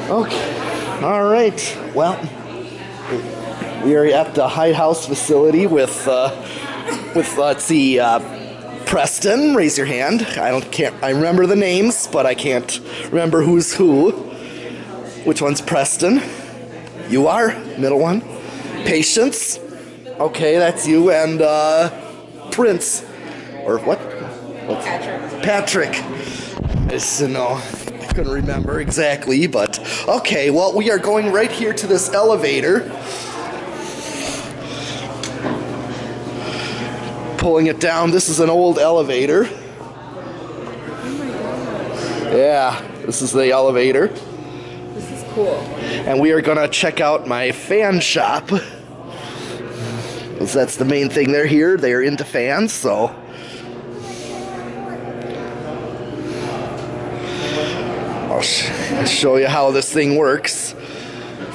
Okay. All right. Well, we are at the Hyde House facility with let's see, Preston. Raise your hand. I remember the names, but I can't remember who's who. Which one's Preston? You are middle one. Patience. Okay, that's you. And Prince, or what? What's Patrick. No, I couldn't remember exactly, but okay. Well, we are going right here to this elevator. Pulling it down. This is an old elevator. Yeah, this is the elevator. This is cool. And we are gonna check out my fan shop. That's the main thing. They're here. They're into fans, so. I'll show you how this thing works.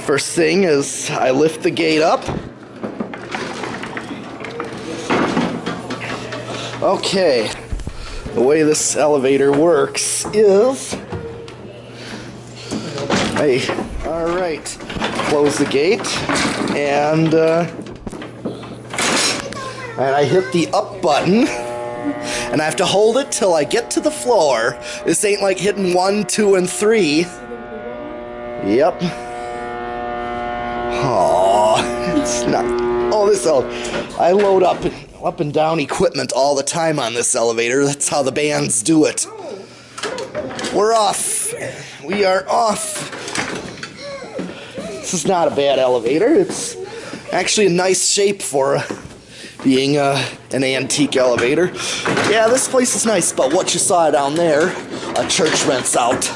First thing is I lift the gate up. Okay, the way this elevator works is, all right, close the gate, and I hit the up button, and I have to hold it till I get to the floor. This ain't like hitting 1, 2, and 3. Yep. Oh, it's not. Oh, I load up and down equipment all the time on this elevator. That's how the bands do it. We're off. We are off. This is not a bad elevator. It's actually a nice shape for being an antique elevator. Yeah, this place is nice, but what you saw down there, a church rents out.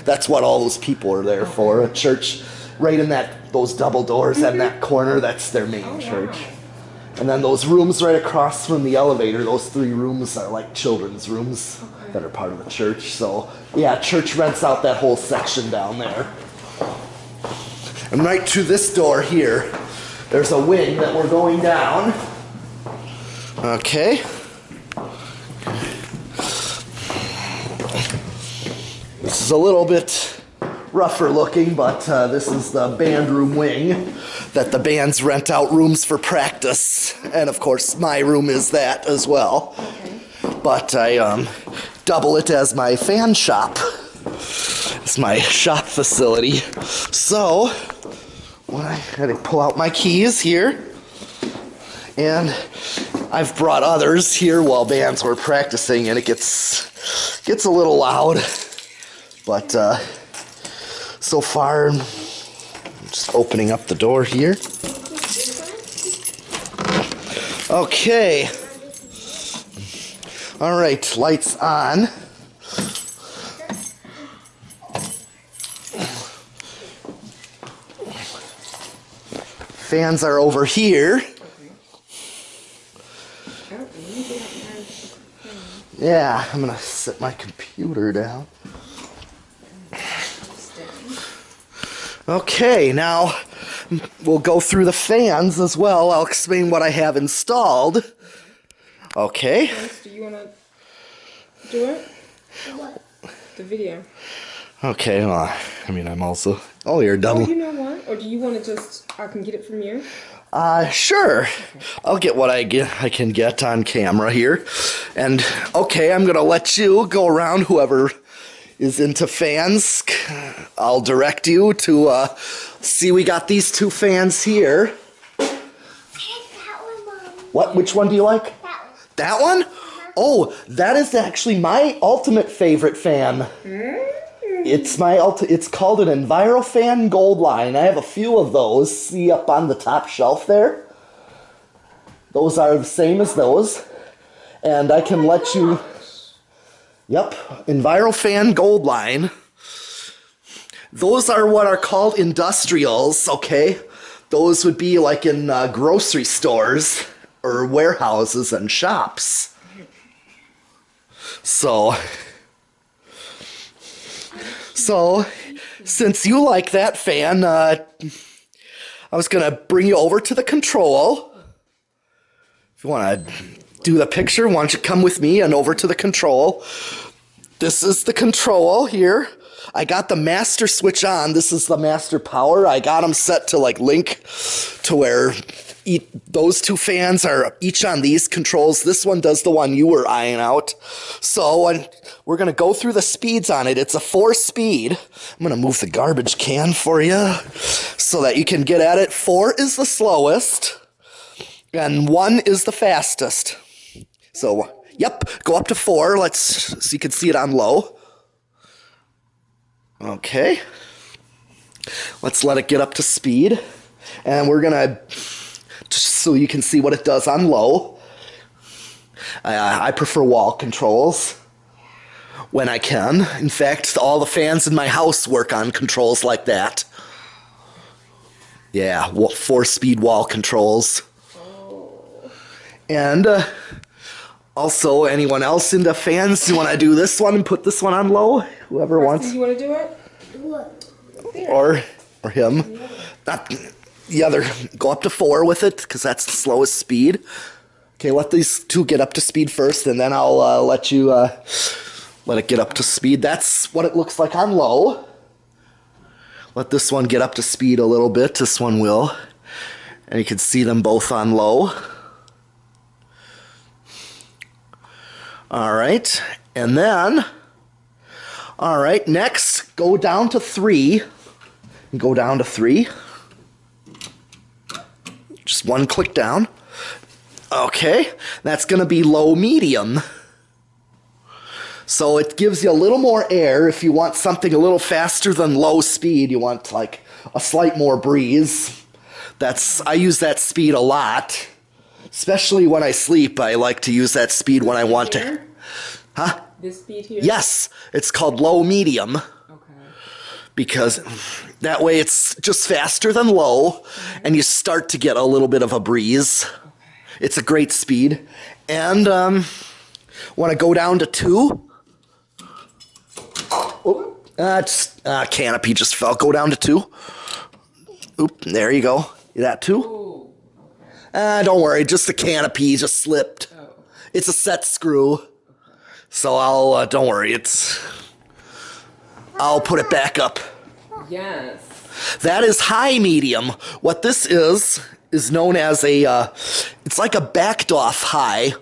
That's what all those people are there for. A church right in those double doors in that corner, that's their main church. And then those rooms right across from the elevator, those 3 rooms are like children's rooms that are part of the church. So, yeah, church rents out that whole section down there. And right to this door here, there's a wing that we're going down. Okay. This is a little bit rougher looking, but this is the band room wing that the bands rent out rooms for practice. And of course, my room is that as well. Okay. But I double it as my fan shop. It's my shop facility. So, I had to pull out my keys here. And I've brought others here while bands were practicing, and it gets a little loud. But so far, I'm just opening up the door here. Okay. All right, lights on. Fans are over here. Yeah, I'm gonna set my computer down. Okay, now we'll go through the fans as well. I'll explain what I have installed. Okay. Do you want to do it? What? The video. Okay, well, I mean, I'm also... Oh, you're dumb. Oh, you know what? Or do you want to I can get it from you? Sure. Okay. I'll get what I can get on camera here. And, okay, I'm going to let you go around, whoever is into fans. I'll direct you to, see, we got these 2 fans here. That one, Mom. What? Which one do you like? That one? Oh, that is actually my ultimate favorite fan. It's it's called an Envirofan Goldline. I have a few of those. See up on the top shelf there? Those are the same as those. And I can let you... Yep, Envirofan Goldline. Those are what are called industrials, okay? Those would be like in grocery stores or warehouses and shops. So, since you like that fan, I was going to bring you over to the control. If you want to do the picture, why don't you come with me and over to the control. This is the control here. I got the master switch on. This is the master power. I got them set to like link to where those two fans are each on these controls. This one does the one you were eyeing out. So we're going to go through the speeds on it. It's a 4-speed. I'm going to move the garbage can for you so that you can get at it. 4 is the slowest and 1 is the fastest. So, yep, go up to 4. So you can see it on low. Okay. Let's let it get up to speed. And we're going to, just so you can see what it does on low. I prefer wall controls when I can. In fact, all the fans in my house work on controls like that. Yeah, 4-speed wall controls. And also, anyone else into fans? You want to do this one and put this one on low? Whoever wants. You want to do it? What? Or him. Not the other. Go up to 4 with it, because that's the slowest speed. Okay, let these two get up to speed first, and then I'll let you let it get up to speed. That's what it looks like on low. Let this one get up to speed a little bit. This one will. And you can see them both on low. All right, and then, all right, next, go down to 3. Go down to 3. Just one click down. Okay, that's going to be low medium. So it gives you a little more air. If you want something a little faster than low speed, you want like a slight more breeze. I use that speed a lot. Especially when I sleep, I like to use that speed when I want to. Huh? This speed here? Yes, it's called low medium. Okay. Because that way it's just faster than low, and you start to get a little bit of a breeze. Okay. It's a great speed. And want to go down to 2? Oh, canopy just fell. Go down to 2. Oop, there you go. You that 2? Ooh. Don't worry, just the canopy just slipped. Oh. It's a set screw. So I'll, don't worry, I'll put it back up. Yes. That is high medium. What this is known as it's like a backed off high.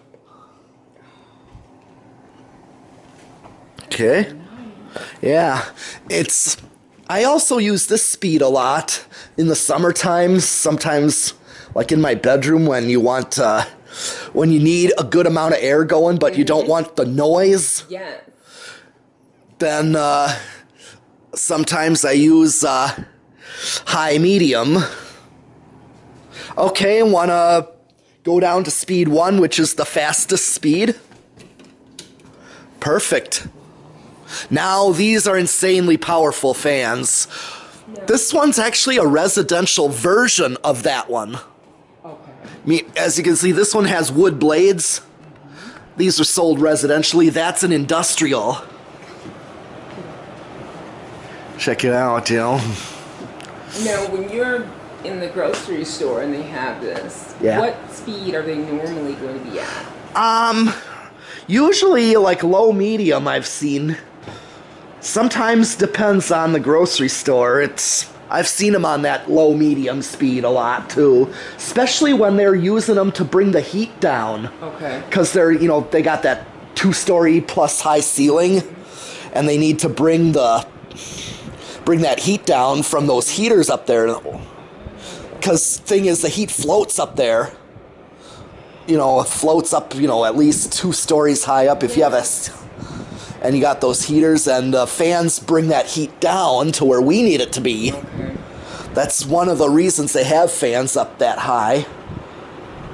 Okay. Yeah. I also use this speed a lot in the summertime, sometimes like in my bedroom when you want, when you need a good amount of air going, but you don't want the noise. Yes. Then sometimes I use high medium. Okay, want to go down to speed 1, which is the fastest speed. Perfect. Now these are insanely powerful fans. Yeah. This one's actually a residential version of that one. Okay. As you can see, this one has wood blades. These are sold residentially. That's an industrial. Check it out, you know. Now, when you're in the grocery store and they have this, yeah. What speed are they normally going to be at? Usually like low medium I've seen. Sometimes depends on the grocery store. I've seen them on that low medium speed a lot too, especially when they're using them to bring the heat down. Okay. Because they're, they got that 2-story plus high ceiling, and they need to bring that heat down from those heaters up there. Because thing is, the heat floats up there. It floats up, at least 2 stories high up if you have and you got those heaters, and fans bring that heat down to where we need it to be. Okay. That's one of the reasons they have fans up that high.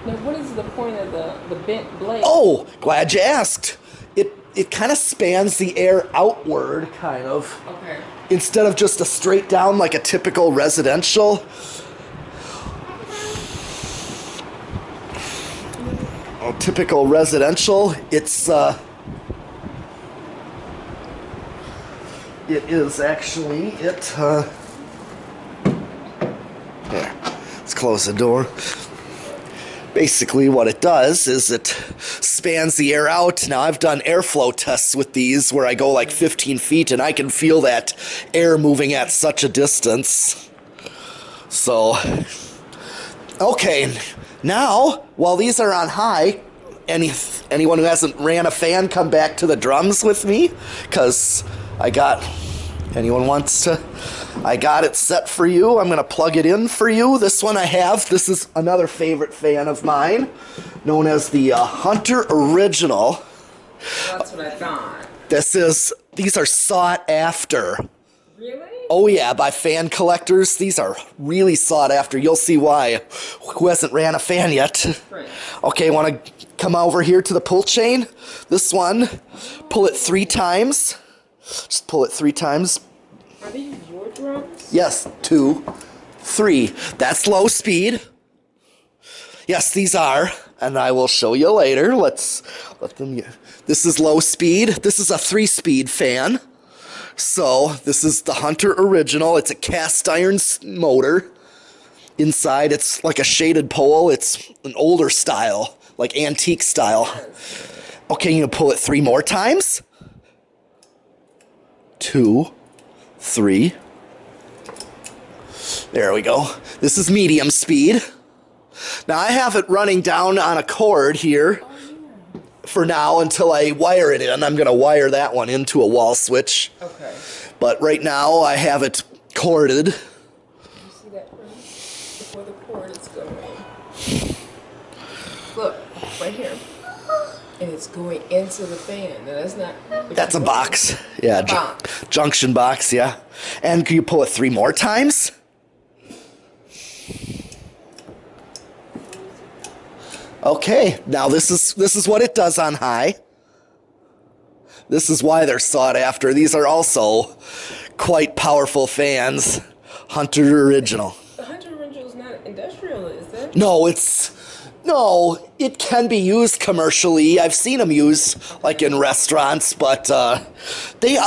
Now, what is the point of the bent blade? Oh, glad you asked. It kind of spans the air outward, kind of. Okay. Instead of just a straight down like a typical residential. Typical residential, it is actually, here, let's close the door. basically what it does is it spans the air out. Now I've done airflow tests with these where I go like 15 feet and I can feel that air moving at such a distance. So, okay, now while these are on high, anyone who hasn't ran a fan come back to the drums with me, because I got it set for you. I'm gonna plug it in for you. This one I have. This is another favorite fan of mine, known as the Hunter Original. That's what I thought. These are sought after. Really? Oh yeah, by fan collectors. These are really sought after. You'll see why. Who hasn't ran a fan yet? Right. Okay, want to come over here to the pull chain? This one, pull it 3 times. Just pull it 3 times. Are these your drums? Yes, 2, 3. That's low speed. Yes, these are, and I will show you later. Let's let them. This is low speed. This is a 3-speed fan. So this is the Hunter Original. It's a cast iron motor. Inside, it's like a shaded pole. It's an older style, like antique style. Okay, you pull it 3 more times. 2, 3. There we go. This is medium speed. Now I have it running down on a cord here for now until I wire it in. I'm going to wire that one into a wall switch. Okay. But right now I have it corded. You see that ring? Before the cord is going. Look, right here. And it's going into the fan. Now that's not... That's a box. Yeah, box. Junction box, yeah. And can you pull it 3 more times? Okay, now this is what it does on high. This is why they're sought after. These are also quite powerful fans. Hunter Original. The Hunter Original is not industrial, is it? No, it can be used commercially. I've seen them used like in restaurants, but they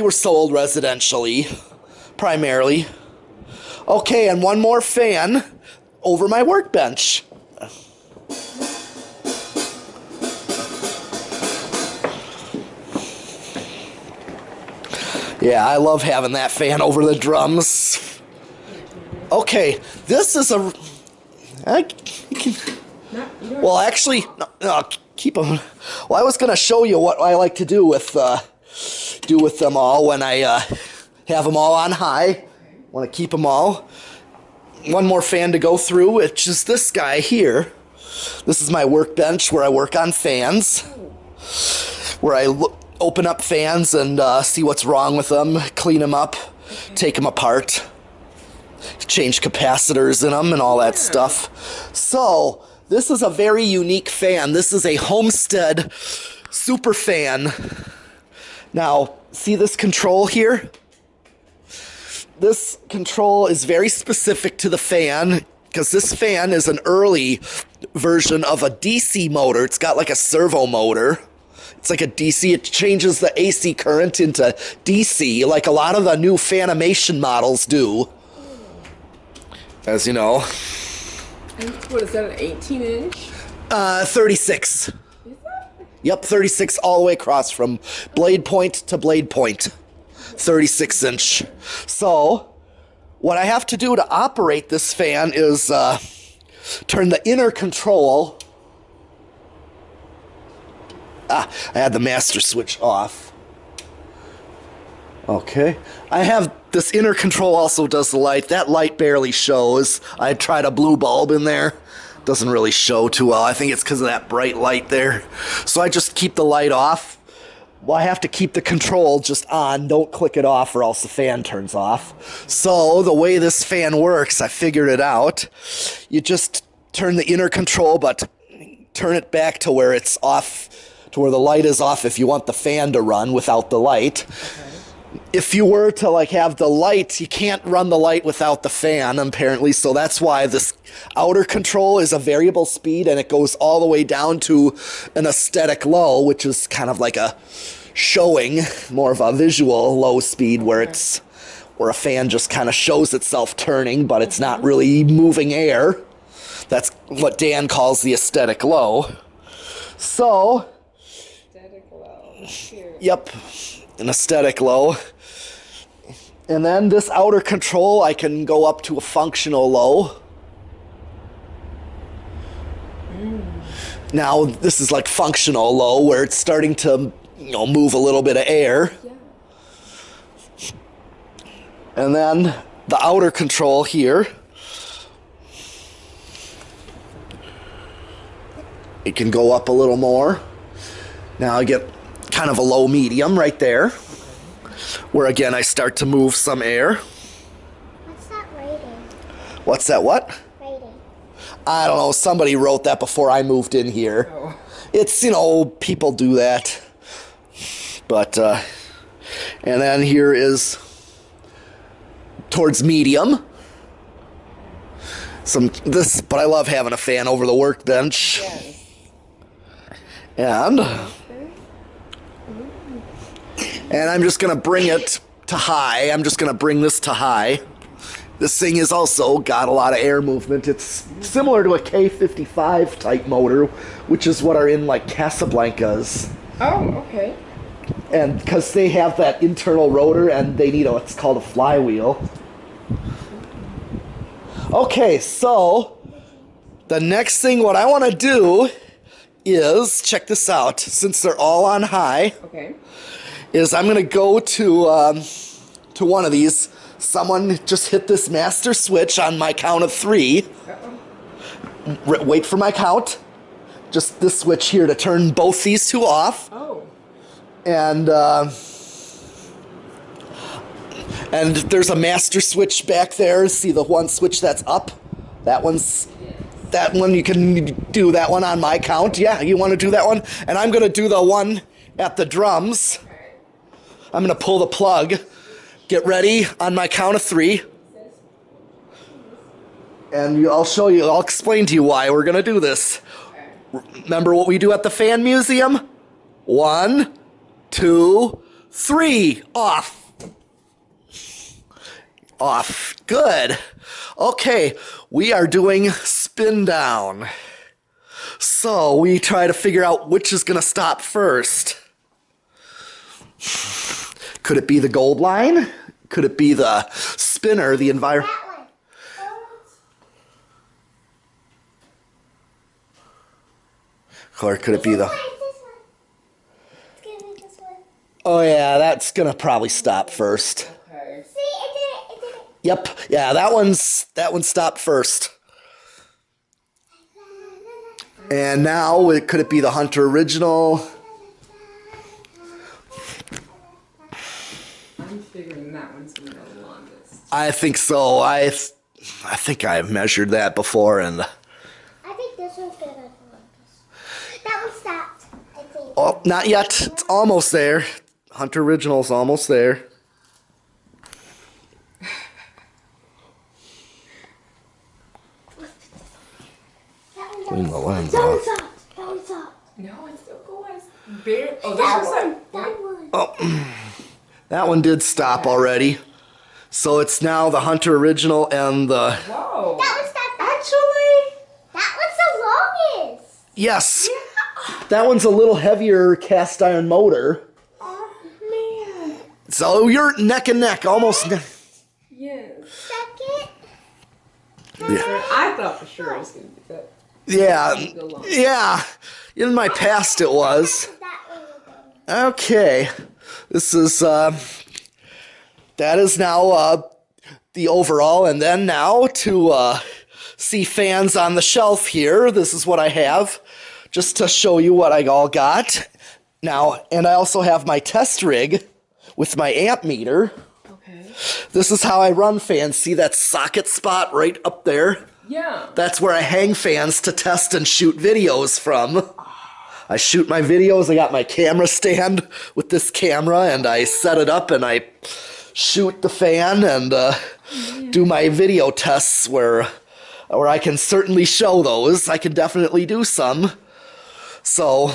were sold residentially, primarily. Okay, and one more fan over my workbench. Yeah, I love having that fan over the drums. Okay, this is a... Well, actually, no, keep them. Well, I was going to show you what I like to do with them all when I have them all on high. Want to keep them all. One more fan to go through, which is this guy here. This is my workbench where I work on fans, where I open up fans and see what's wrong with them, clean them up, take them apart, change capacitors in them and all that stuff. So this is a very unique fan. This is a Homestead super fan. Now, see this control here? This control is very specific to the fan because this fan is an early version of a DC motor. It's got like a servo motor. It's like a DC. It changes the AC current into DC like a lot of the new Fanimation models do. As you know. What is that, an 18-inch? 36. Is that? Yep, 36 all the way across from blade point to blade point. 36-inch. So, what I have to do to operate this fan is turn the inner control. I had the master switch off. Okay. I have this inner control also does the light. That light barely shows. I tried a blue bulb in there. Doesn't really show too well. I think it's because of that bright light there. So I just keep the light off. Well, I have to keep the control just on. Don't click it off or else the fan turns off. So the way this fan works, I figured it out. You just turn the inner control, but turn it back to where it's off, to where the light is off if you want the fan to run without the light. Okay. If you were to like have the light, you can't run the light without the fan, apparently. So that's why this outer control is a variable speed and it goes all the way down to an aesthetic low, which is kind of like a showing, more of a visual low speed where it's where a fan just kind of shows itself turning, but it's not really moving air. That's what Dan calls the aesthetic low. So, Aesthetic low. Here. yep, an aesthetic low. And then this outer control, I can go up to a functional low. Now, this is like functional low, where it's starting to, move a little bit of air. Yeah. And then the outer control here, it can go up a little more. Now I get kind of a low medium right there, where again I start to move some air. What's that rating? What's that what? Rating. I don't know, somebody wrote that before I moved in here. Oh. It's, people do that. But, and then here is towards medium. But I love having a fan over the workbench. Yes. And I'm just going to bring it to high. I'm just going to bring this to high. This thing has also got a lot of air movement. It's similar to a K55 type motor, which is what are in like Casablancas. Oh, okay. And because they have that internal rotor and they need it's called a flywheel. Okay, so the next thing what I want to do is, check this out, since they're all on high, Okay. is I'm going to go to one of these. Someone just hit this master switch on my count of 3. Uh-oh. Wait for my count. Just this switch here to turn both these two off. Oh. And there's a master switch back there. See the one switch that's up? That one, you can do that one on my count. Yeah, you want to do that one? And I'm going to do the one at the drums. I'm going to pull the plug. Get ready on my count of 3. And I'll explain to you why we're going to do this. Remember what we do at the fan museum? 1, 2, 3. Off. Off. Good. Okay, we are doing spin down. So we try to figure out which is going to stop first. Could it be the Goldline? Could it be the spinner, the That one. Or could it be the... This one. It's gonna be this one. Oh yeah, that's going to probably stop first. Okay. See, it did it. It did it. Yep. Yeah, that one stopped first. And now, could it be the Hunter Original? I'm figuring that one's going to go the longest. I think so. I think I've measured that before, and I think this one's gonna go the longest. That one stopped, I think. oh, not yet. It's almost there. Hunter Original's almost there. Clean the lens That one off. stopped. That one stopped. No, it's still going. Bare. Oh, That this one. one's That one. Oh, that one did stop already. So it's now the Hunter Original and the... Whoa. That one stopped. Actually? That one's the longest. Yes! That one's a little heavier cast iron motor. Oh, man. So you're neck and neck, almost... Yes. Second. I thought for sure it was going to be that. Yeah, Go long. yeah. In my past it was. That one will go. Okay. This is, that is now, the overall. And then now to, see fans on the shelf here. This is what I have. Just to show you what I all got. Now, and I also have my test rig with my amp meter. Okay. This is how I run fans. See that socket spot right up there? Yeah. That's where I hang fans to test and shoot videos from. I shoot my videos. I got my camera stand with this camera, and I set it up, and I shoot the fan and do my video tests where I can certainly show those. I can definitely do some. So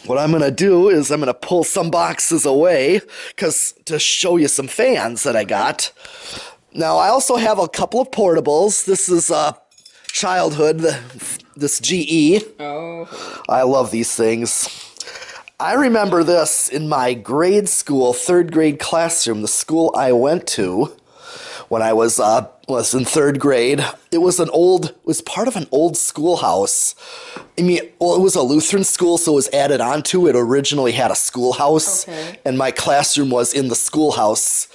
what I'm going to do is I'm going to pull some boxes away to show you some fans that I got. Now, I also have a couple of portables. This is childhood, this GE. Oh. I love these things. I remember this in my grade school, 3rd grade classroom, the school I went to when I was in 3rd grade. It was part of an old schoolhouse. I mean, well, it was a Lutheran school, so it was added onto. It originally had a schoolhouse, Okay. and my classroom was in the schoolhouse.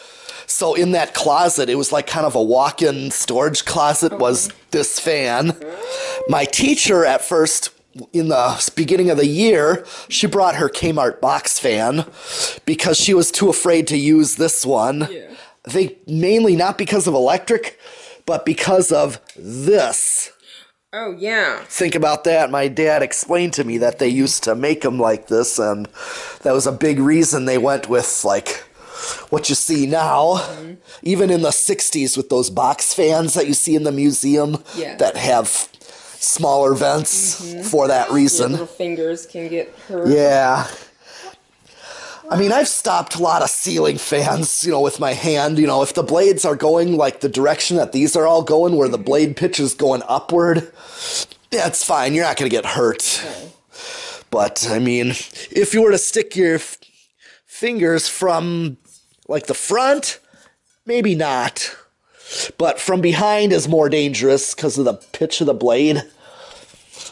So in that closet, it was like kind of a walk-in storage closet, was this fan. My teacher at first, in the beginning of the year, she brought her Kmart box fan because she was too afraid to use this one. Yeah. I think mainly not because of electric, but because of this. Oh, yeah. Think about that. My dad explained to me that they used to make them like this, and that was a big reason they went with, like, what you see now. Even in the 60s with those box fans that you see in the museum that have smaller vents for that reason. Your little fingers can get hurt. Yeah. I mean, I've stopped a lot of ceiling fans, with my hand. If the blades are going like the direction that these are all going, where the blade pitch is going upward, that's fine. You're not going to get hurt. Okay. But, I mean, if you were to stick your fingers from, like, the front, maybe not. But from behind is more dangerous because of the pitch of the blade.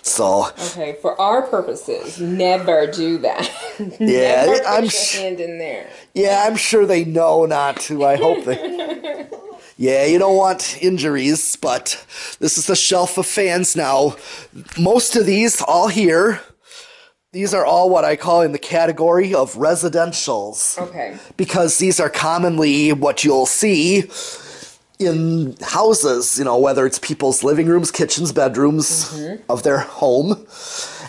So. Okay, for our purposes, never do that. Yeah, never put I'm your hand in there. Yeah, I'm sure they know not to. I hope they. Yeah, you don't want injuries, but this is the shelf of fans now. Most of these, all here, these are all what I call in the category of residentials. Okay. Because these are commonly what you'll see in houses, whether it's people's living rooms, kitchens, bedrooms of their home.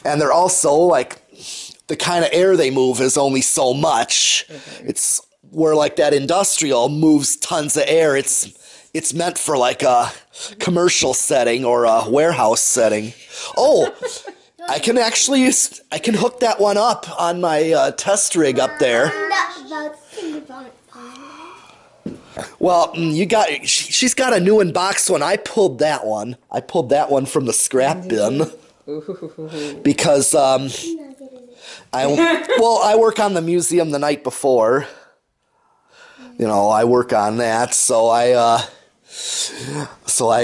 And they're also, like, the kind of air they move is only so much. Okay. It's where, like, that industrial moves tons of air. It's meant for, like, a commercial setting or a warehouse setting. Oh, I can hook that one up on my test rig up there. Well, she's got a new in-box one. I pulled that one. I pulled that one from the scrap bin. Because, I work on the museum the night before. I work on that, so I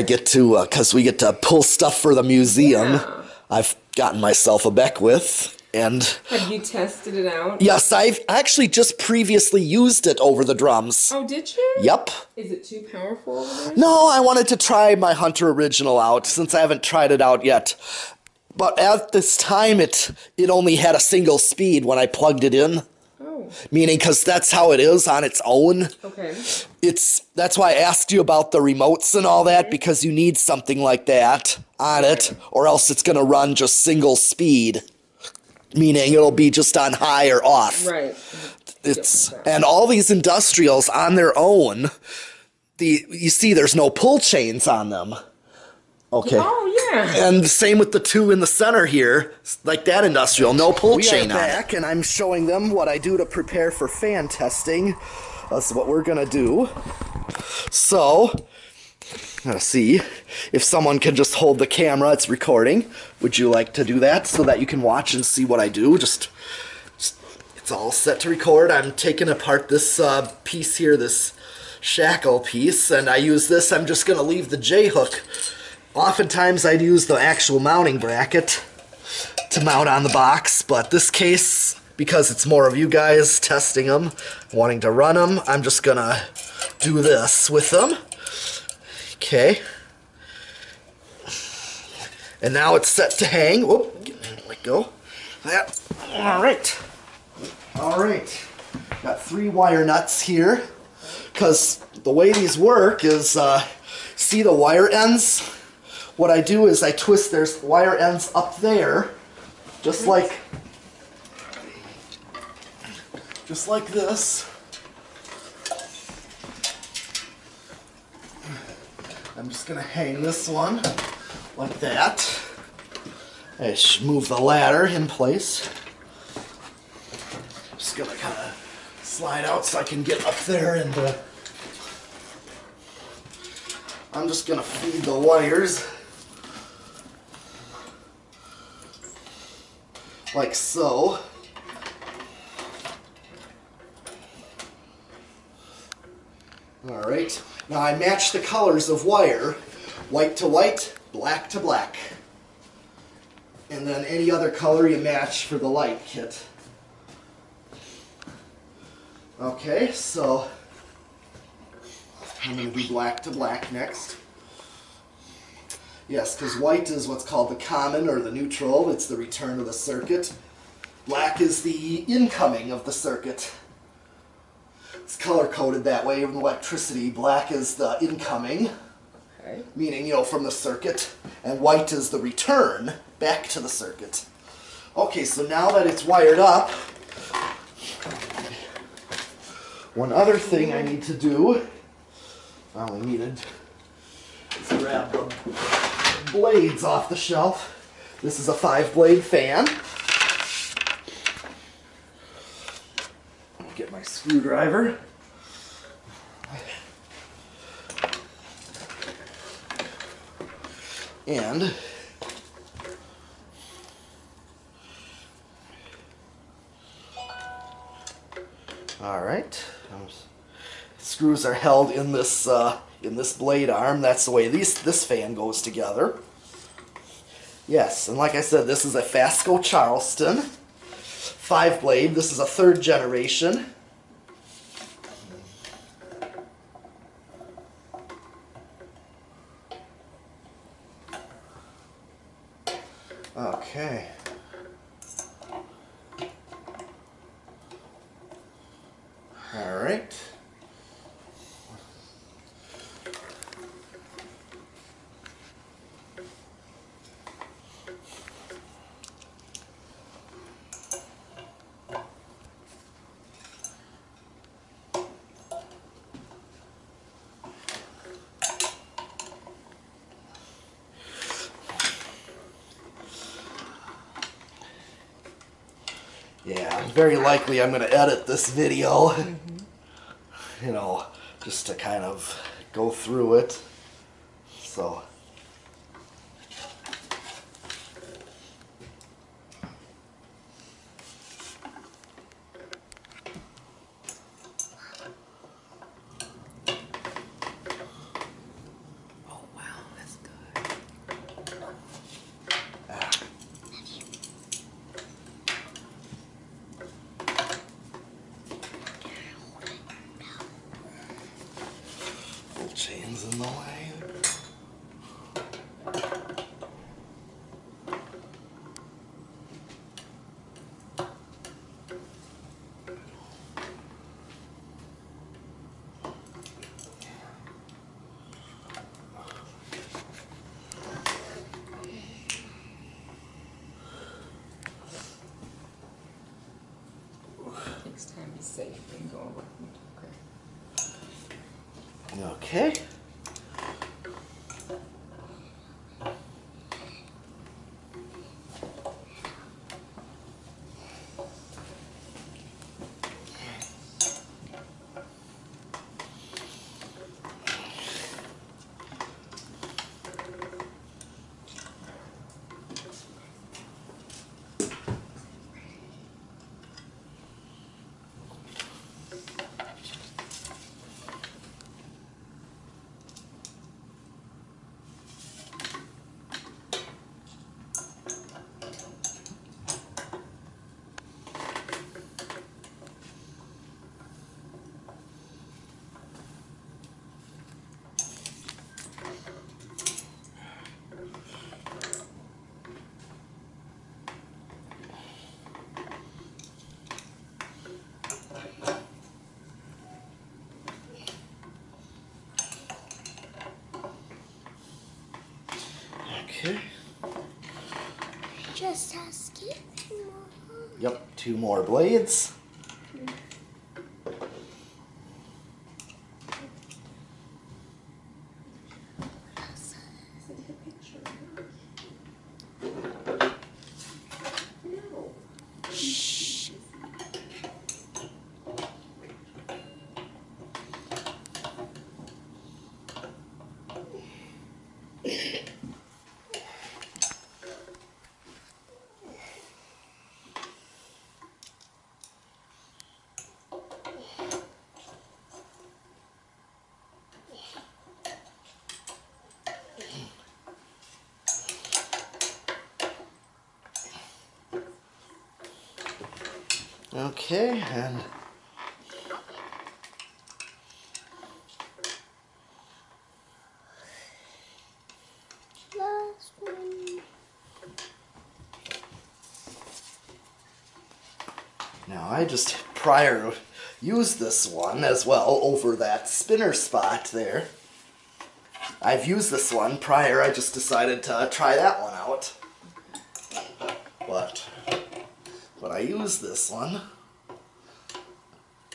get to, because we get to pull stuff for the museum. Yeah. I've gotten myself a Beckwith. And have you tested it out? Yes, I've actually just previously used it over the drums. Oh, did you? Yep. Is it too powerful over there? No, I wanted to try my Hunter Original out since I haven't tried it out yet. But at this time, it only had a single speed when I plugged it in. Oh. Meaning, because that's how it is on its own. Okay. That's why I asked you about the remotes and all that, because you need something like that on it, or else it's going to run just single speed. Meaning it'll be just on high or off. Right. And all these industrials on their own, you see there's no pull chains on them. Okay. Oh, yeah. And the same with the two in the center here, like that industrial, no pull chain on it. We are back, and I'm showing them what I do to prepare for fan testing. That's what we're going to do. So, let's see if someone can just hold the camera. It's recording. Would you like to do that so that you can watch and see what I do? Just it's all set to record. I'm taking apart this piece here, this shackle piece, and I use this. I'm just going to leave the J-hook. Oftentimes I'd use the actual mounting bracket to mount on the box, but this case, because it's more of you guys testing them, wanting to run them, I'm just going to do this with them. Okay. And now it's set to hang. Whoop, let go. That. All right. All right. Got 3 wire nuts here. Because the way these work is, see the wire ends? What I do is I twist, there's wire ends up there, just like this. I'm just going to hang this one like that. I should move the ladder in place. Just going to kind of slide out so I can get up there, and I'm just going to feed the wires like so. Alright, now I match the colors of wire, white to white, black to black. And then any other color you match for the light kit. Okay, so I'm going to do black to black next. Yes, because white is what's called the common or the neutral. It's the return of the circuit. Black is the incoming of the circuit. It's color-coded that way in electricity. Black is the incoming, Okay. meaning, you know, from the circuit. And white is the return back to the circuit. Okay, so now that it's wired up, one other thing I need to do, I only needed to grab the blades off the shelf. This is a 5-blade fan. Get my screwdriver. And all right, screws are held in this blade arm. That's the way this fan goes together. Yes, and like I said, this is a Fasco Charleston 5-blade. This is a 3rd generation. Okay. All right. Yeah, very likely I'm going to edit this video, you know, just to kind of go through it. So, Oh wow, that's good. little chains in the way. Next time be safe and go around. Okay. Okay. Okay. Just asking. Yep, 2 more blades. Okay, and Last one. now I just prior used this one as well over that spinner spot there. I've used this one prior, I just decided to try that one out. But I used this one.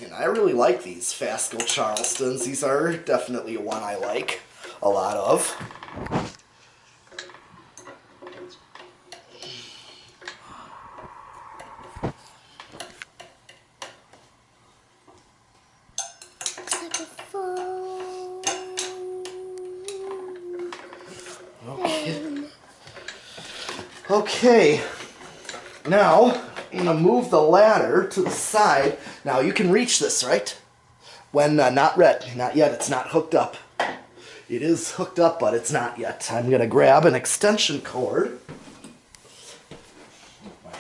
And I really like these Fasco Charlestons. These are definitely one I like a lot of. Okay, now I'm gonna move the ladder to the side. Now you can reach this, right? When not yet, it's not hooked up. It is hooked up, but it's not yet. I'm gonna grab an extension cord. My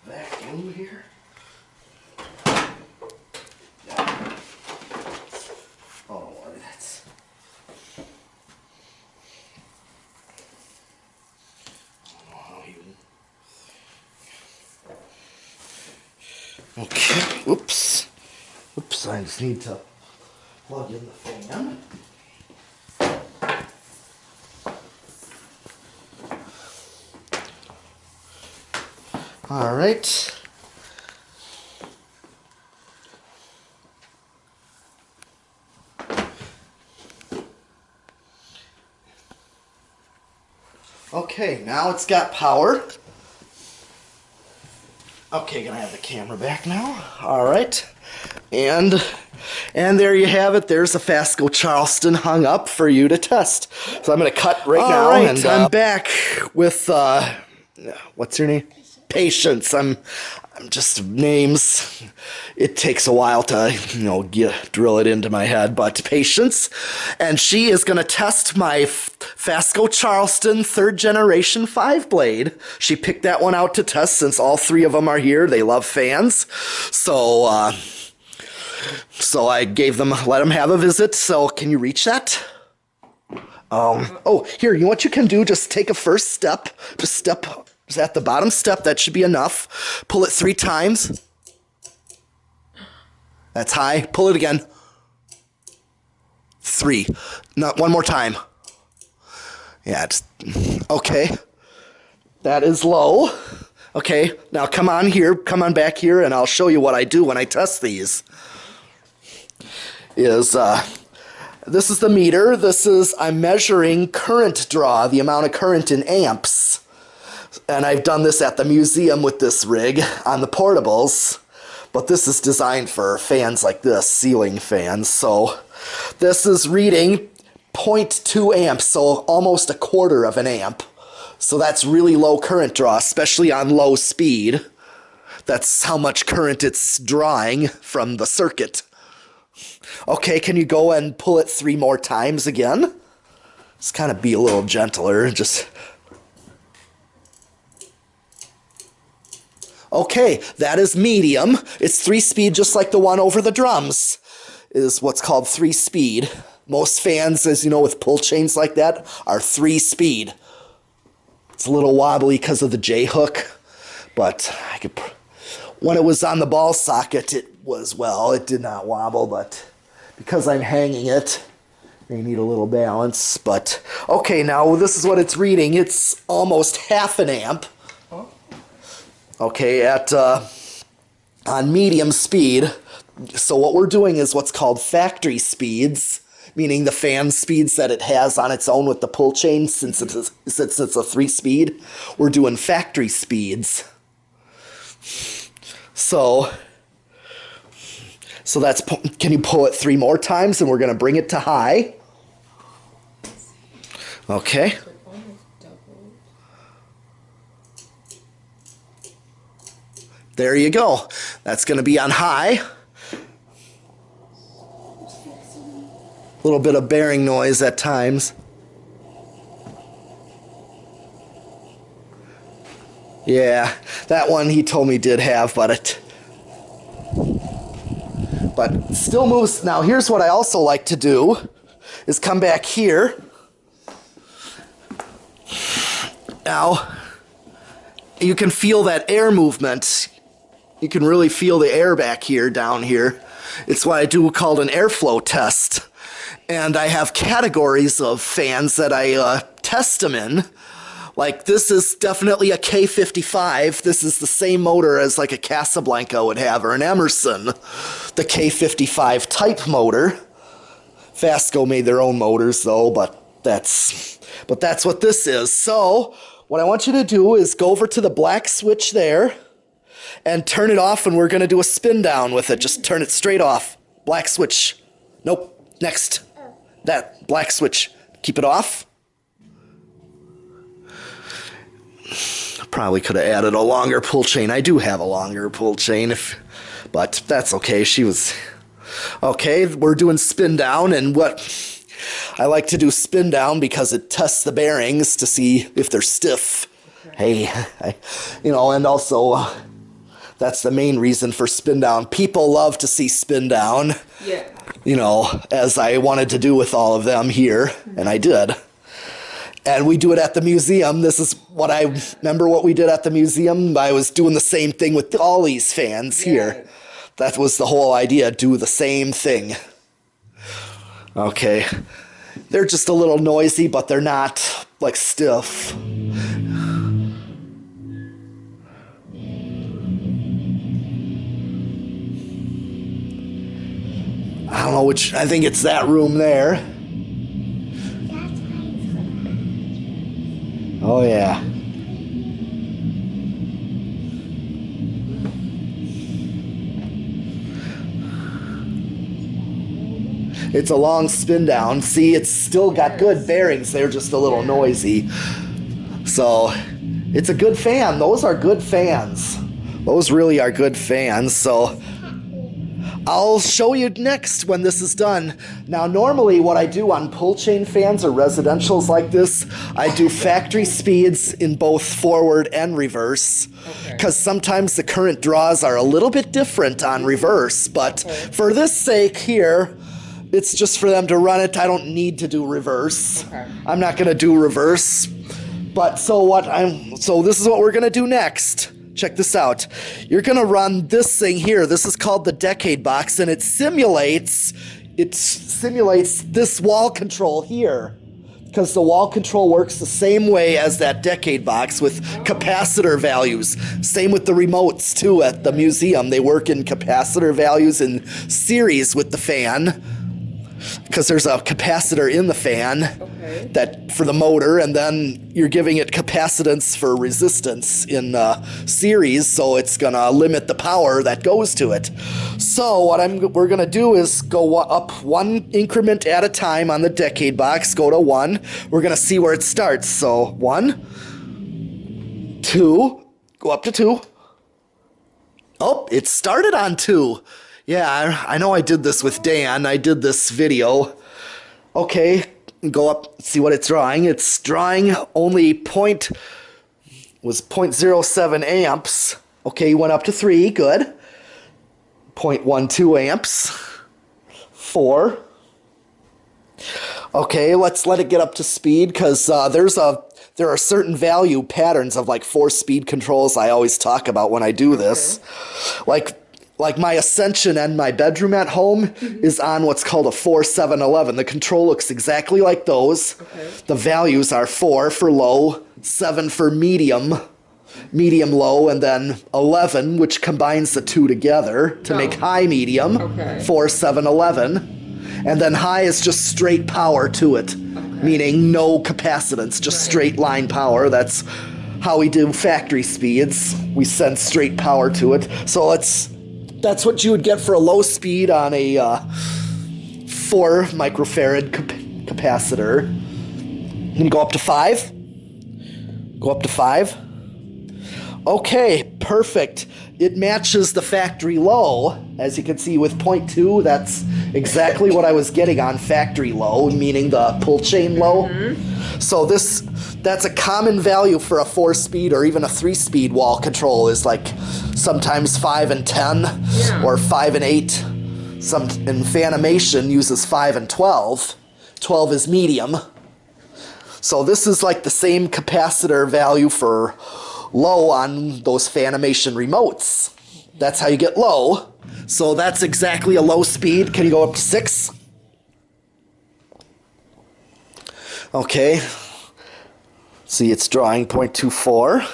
vacuum here. Oh, that's... Okay, oops. Oops, I just need to plug in the fan. All right. Okay, now it's got power. Okay, gonna have the camera back now. All right, and there you have it. There's a Fasco Charleston hung up for you to test. So I'm gonna cut right now. All right, and I'm back with what's your name? Patience. I'm just names. It takes a while to drill it into my head, but Patience, and she is gonna test my Fasco Charleston 3rd generation 5-blade. She picked that one out to test since all 3 of them are here. They love fans, so I let them have a visit. So can you reach that? Oh, here, you know what you can do? Just take a first step. Just step at the bottom step. That should be enough. Pull it 3 times. That's high. Pull it again. 3. Not one more time. Yeah, okay. That is low. Okay, now come on here, come on back here, and I'll show you what I do when I test these. This is the meter. I'm measuring current draw, the amount of current in amps. And I've done this at the museum with this rig on the portables. But this is designed for fans like this, ceiling fans. So this is reading 0.2 amps, so almost a quarter of an amp. So that's really low current draw, especially on low speed. That's how much current it's drawing from the circuit. Okay, can you go and pull it 3 more times again? Just kind of be a little gentler, just... Okay, that is medium. It's 3-speed, just like the one over the drums, is what's called 3-speed. Most fans, as you know, with pull chains like that, are 3-speed. It's a little wobbly because of the J-hook, but when it was on the ball socket, it did not wobble, but because I'm hanging it, they need a little balance. But, okay, now this is what it's reading. It's almost half an amp. Okay, on medium speed. So what we're doing is what's called factory speeds, meaning the fan speeds that it has on its own with the pull chain, since it's a 3-speed. We're doing factory speeds. So that's, can you pull it 3 more times, and we're going to bring it to high. Okay. There you go. That's going to be on high. A little bit of bearing noise at times. Yeah, that one he told me did have, but but it still moves. Now here's what I also like to do is come back here. Now you can feel that air movement. You can really feel the air back here, down here. It's what I do called an airflow test. And I have categories of fans that I test them in. Like this is definitely a K55. This is the same motor as like a Casablanca would have, or an Emerson. The K55 type motor. Fasco made their own motors though, but that's what this is. So what I want you to do is go over to the black switch there and turn it off, and we're going to do a spin down with it. Just turn it straight off. Black switch. Nope. Next. That black switch. Keep it off. Probably could have added a longer pull chain. I do have a longer pull chain, but that's okay. She was... Okay, we're doing spin down, and what... I like to do spin down because it tests the bearings to see if they're stiff. Okay. Hey, and also... That's the main reason for spin down. People love to see spin down. Yeah. As I wanted to do with all of them here, and I did. And we do it at the museum. This is what I remember what we did at the museum. I was doing the same thing with all these fans here. That was the whole idea, do the same thing. Okay. They're just a little noisy, but they're not like stiff. I don't know which, I think it's that room there. Oh yeah. It's a long spin down. See, it's still got good bearings. They're just a little noisy. So, it's a good fan. Those are good fans. Those really are good fans. So, I'll show you next when this is done. Now, normally what I do on pull chain fans or residentials like this, I do factory speeds in both forward and reverse. Because sometimes the current draws are a little bit different on reverse. But for this sake here, it's just for them to run it. I don't need to do reverse. I'm not going to do reverse. But so this is what we're going to do next. Check this out. You're going to run this thing here. This is called the decade box, and it simulates this wall control here. Because the wall control works the same way as that decade box with capacitor values. Same with the remotes, too, at the museum. They work in capacitor values in series with the fan. Because there's a capacitor in the fan that for the motor, and then you're giving it capacitance for resistance in series, so it's going to limit the power that goes to it. So what we're going to do is go up one increment at a time on the decade box. Go to 1. We're going to see where it starts. So 1, 2, go up to 2. Oh, it started on 2. Yeah, I know I did this with Dan. I did this video. Okay, go up, see what it's drawing. It's drawing only 0.07 amps. Okay, you went up to 3, good. 0.12 amps. 4. Okay, let's let it get up to speed, because there are certain value patterns of like 4-speed controls I always talk about when I do this. Like my Ascension and my bedroom at home is on what's called a 4-7-11. The control looks exactly like those. The values are 4 for low, 7 for medium low, and then 11, which combines the two together to make high medium, 4-7-11. And then high is just straight power to it, meaning no capacitance, just straight line power. That's how we do factory speeds. We send straight power to it. So that's what you would get for a low speed on a 4 microfarad capacitor. You can go up to 5. Go up to 5. Okay, perfect. It matches the factory low. As you can see with 0.2, that's exactly what I was getting on factory low, meaning the pull chain low. So that's a common value for a 4-speed or even a 3-speed wall control is like sometimes 5 and 10 or 5 and 8. Some in Fanimation uses 5 and 12. 12 is medium. So this is like the same capacitor value for low on those Fanimation remotes. That's how you get low. So that's exactly a low speed. Can you go up to 6? Okay. See, it's drawing 0.24.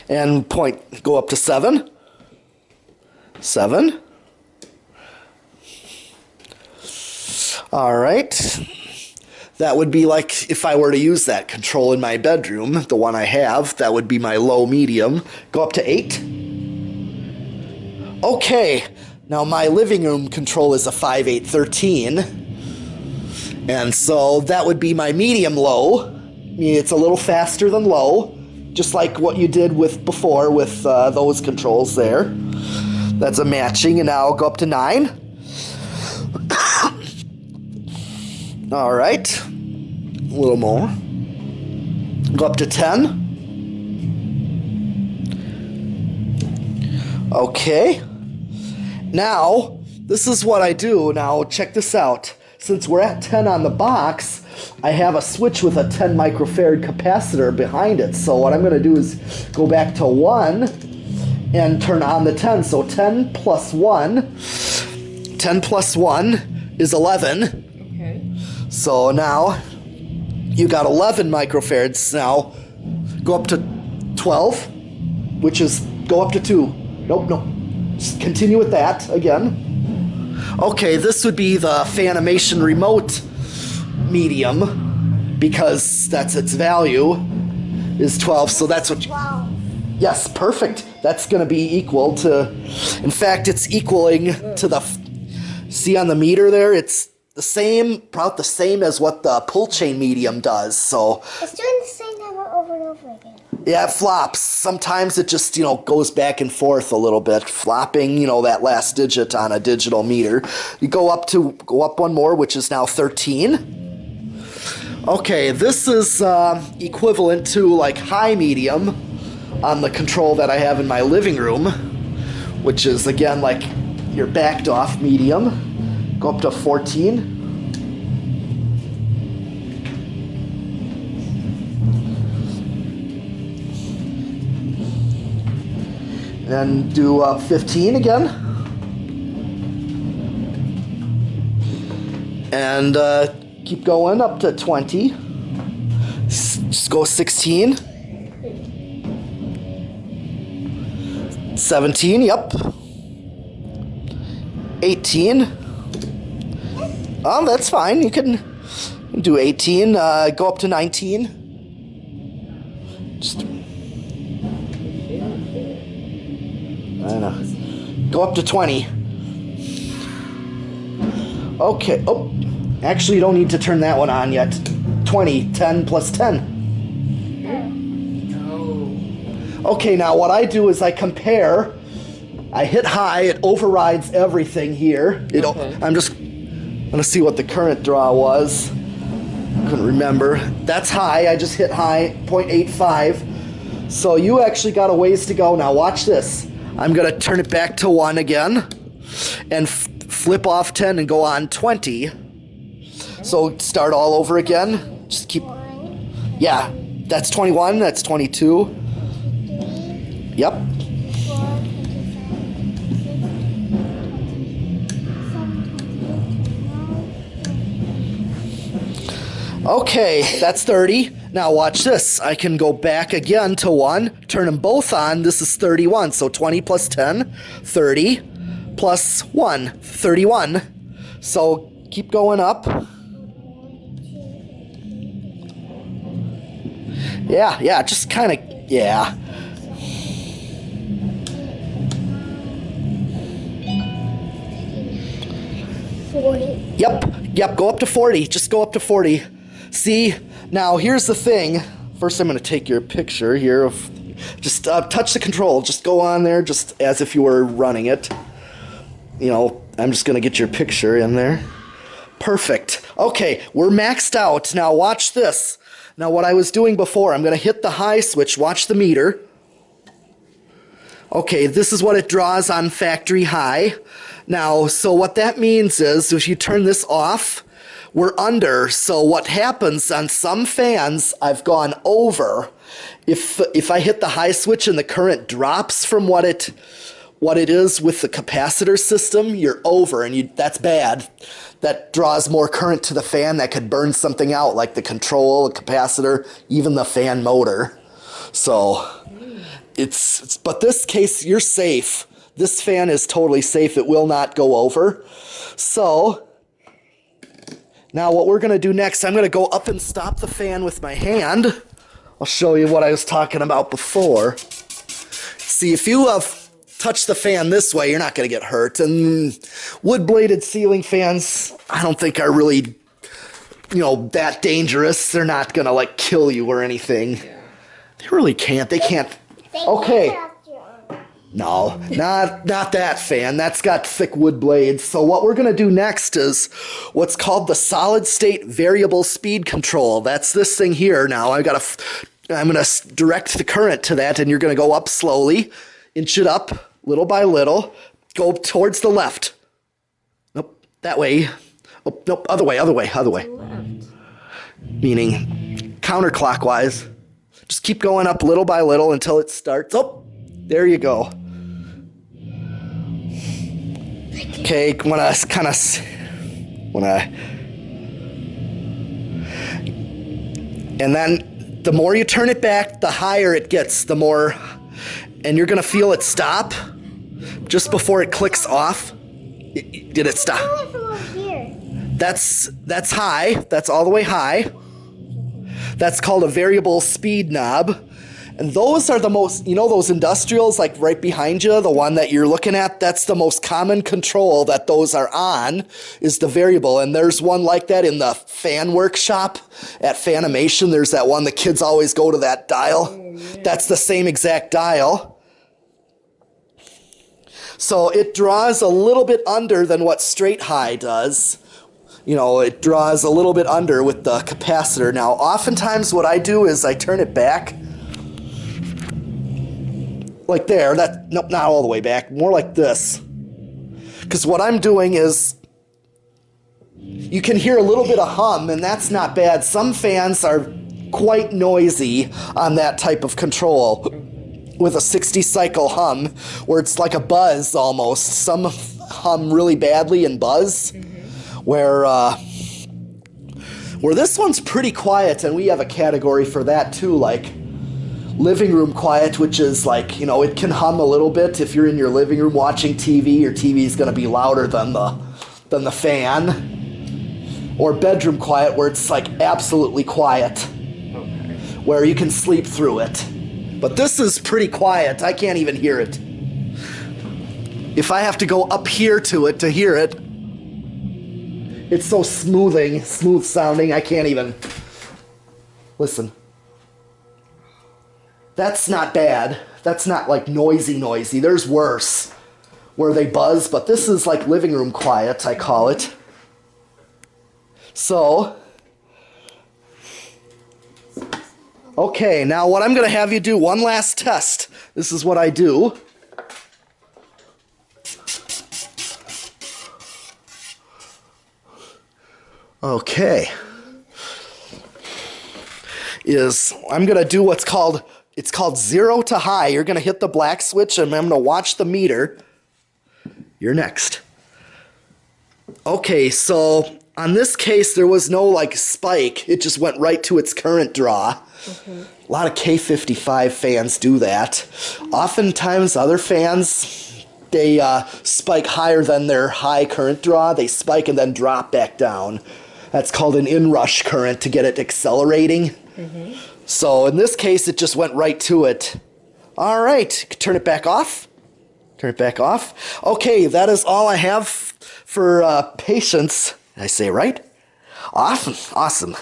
And go up to 7. 7. All right. That would be like if I were to use that control in my bedroom, the one I have, that would be my low medium. Go up to 8. Okay, now my living room control is a 5813. And so that would be my medium low. I mean, it's a little faster than low, just like what you did with before with those controls there. That's a matching, and now I'll go up to 9. All right, a little more. Go up to 10. Okay. Now, this is what I do. Now, check this out. Since we're at 10 on the box, I have a switch with a 10 microfarad capacitor behind it. So what I'm going to do is go back to 1 and turn on the 10. So 10 plus 1 is 11. So now you got 11 microfarads. Now go up to 12, which is go up to 2. Nope. Just continue with that again. Okay, this would be the Fanimation remote medium because that's its value is 12. So that's what. Yes, perfect. That's going to be equal to. In fact, it's equaling to the. See on the meter there, it's the same, about the same as what the pull chain medium does. So it's doing the same number over and over again. Yeah, it flops. Sometimes it just, goes back and forth a little bit, flopping, that last digit on a digital meter. You go up one more, which is now 13. Okay, this is equivalent to like high medium on the control that I have in my living room, which is again like your backed off medium. Go up to 14. Then do 15 again. And keep going up to 20. Just go 16. 17, yep. 18. Oh, that's fine. You can do 18. Go up to 19. Just, I don't know. Go up to 20. Okay. Oh, actually, you don't need to turn that one on yet. 20. 10 plus 10. Okay, now what I do is I compare. I hit high. It overrides everything here. I'm just going to see what the current draw was. Couldn't remember. That's high. I just hit high, 0.85. So you actually got a ways to go. Now watch this. I'm going to turn it back to 1 again and flip off 10 and go on 20. So start all over again. Just keep. Yeah, that's 21. That's 22. Yep. Okay, that's 30. Now watch this. I can go back again to 1, turn them both on. This is 31. So 20 plus 10, 30 plus 1, 31. So keep going up. Yeah, just kind of, yeah. Yep, go up to 40. Just go up to 40. See, now here's the thing. First, I'm going to take your picture here of just touch the control. Just go on there just as if you were running it. I'm just going to get your picture in there. Perfect. Okay, we're maxed out. Now watch this. Now what I was doing before, I'm going to hit the high switch. Watch the meter. Okay, this is what it draws on factory high. Now, so what that means is if you turn this off, we're under. So what happens on some fans, I've gone over. If I hit the high switch and the current drops from what it is with the capacitor system, you're over, and that's bad. That draws more current to the fan that could burn something out, like the control, the capacitor, even the fan motor. So but this case, you're safe. This fan is totally safe. It will not go over. So now what we're going to do next, I'm going to go up and stop the fan with my hand. I'll show you what I was talking about before. See, if you touch the fan this way, you're not going to get hurt. And wood-bladed ceiling fans, I don't think are really, that dangerous. They're not going to, like, kill you or anything. Yeah. They really can't. They can't. Okay. No, not that fan. That's got thick wood blades. So what we're going to do next is what's called the solid state variable speed control. That's this thing here. Now I'm going to direct the current to that, and you're going to go up slowly, inch it up little by little, go towards the left. Nope, that way. Oh, nope, other way. Left. Meaning counterclockwise. Just keep going up little by little until it starts. Oh, there you go. Okay, and then the more you turn it back, the higher it gets, the more, and you're gonna feel it stop just before it clicks off. Did it stop? That's high. That's all the way high. That's called a variable speed knob. And those are the most, those industrials like right behind you, the one that you're looking at, that's the most common control that those are on, is the variable. And there's one like that in the fan workshop at Fanimation. There's that one, the kids always go to that dial. Oh, yeah. That's the same exact dial. So it draws a little bit under than what straight high does. It draws a little bit under with the capacitor. Now, oftentimes what I do is I turn it back. Like there, nope, not all the way back, more like this. Because what I'm doing is, you can hear a little bit of hum, and that's not bad. Some fans are quite noisy on that type of control, with a 60 cycle hum, where it's like a buzz almost. Some hum really badly and buzz, where this one's pretty quiet, and we have a category for that too, like living room quiet, which is like, it can hum a little bit. If you're in your living room watching TV, your TV is going to be louder than the fan. Or bedroom quiet, where it's like absolutely quiet, where you can sleep through it. But this is pretty quiet. I can't even hear it. If I have to go up here to it to hear it, it's so smooth sounding, I can't even listen. That's not bad. That's not like noisy. There's worse, where they buzz, but this is like living room quiet, I call it. So, okay, now what I'm going to have you do, one last test. This is what I do. Okay. I'm going to do what's called, it's called 0 to high. You're going to hit the black switch, and I'm going to watch the meter. You're next. Okay, so on this case, there was no like spike. It just went right to its current draw. Okay. A lot of K55 fans do that. Oftentimes, other fans, they spike higher than their high current draw. They spike and then drop back down. That's called an inrush current to get it accelerating. So in this case, it just went right to it. All right, turn it back off. Turn it back off. Okay, that is all I have for patience. Did I say it right? Awesome.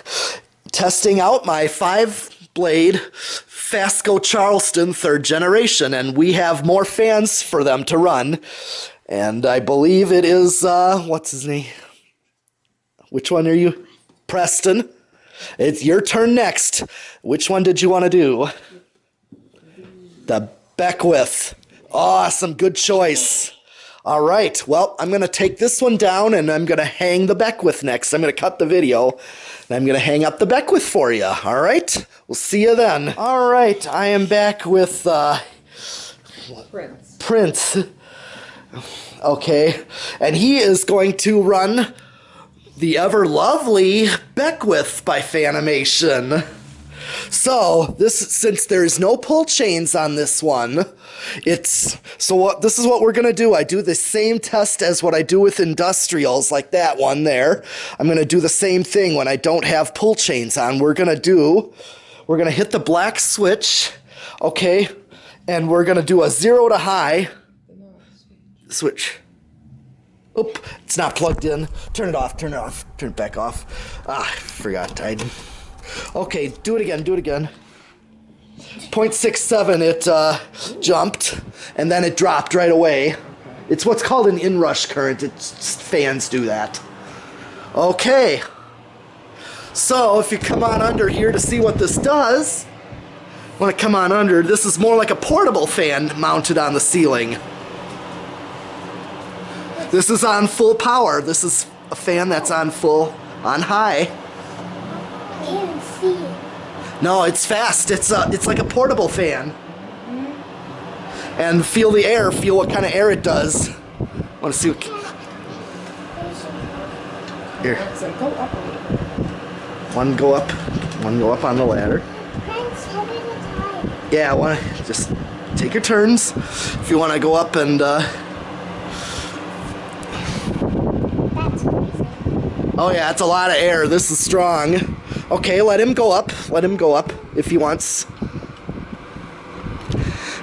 Testing out my 5-blade Fasco Charleston 3rd generation, and we have more fans for them to run. And I believe it is, what's his name? Which one are you? Preston. It's your turn next. Which one did you want to do? The Beckwith. Awesome, good choice. All right, well, I'm going to take this one down and I'm going to hang the Beckwith next. I'm going to cut the video and I'm going to hang up the Beckwith for you. All right, we'll see you then. All right, I am back with Prince. Okay, and he is going to run the ever lovely Beckwith by Fanimation. So since there's no pull chains on this one, this is what we're gonna do. I do the same test as what I do with industrials, like that one there. I'm gonna do the same thing when I don't have pull chains on. We're gonna hit the black switch, okay, and we're gonna do a 0 to high switch. Oop, it's not plugged in. Turn it off, turn it back off. Ah, I forgot. Okay, do it again. 0.67, it jumped, and then it dropped right away. It's what's called an inrush current. Fans do that. Okay. So, if you come on under here to see what this does, when I come on under, this is more like a portable fan mounted on the ceiling. This is on full power. This is a fan that's on high. No, it's fast. It's like a portable fan. And feel the air. Feel what kind of air it does. Want to see what? Here. One go up on the ladder. Yeah, just take your turns. If you want to go up and. Oh yeah, it's a lot of air. This is strong. Okay, let him go up. Let him go up if he wants.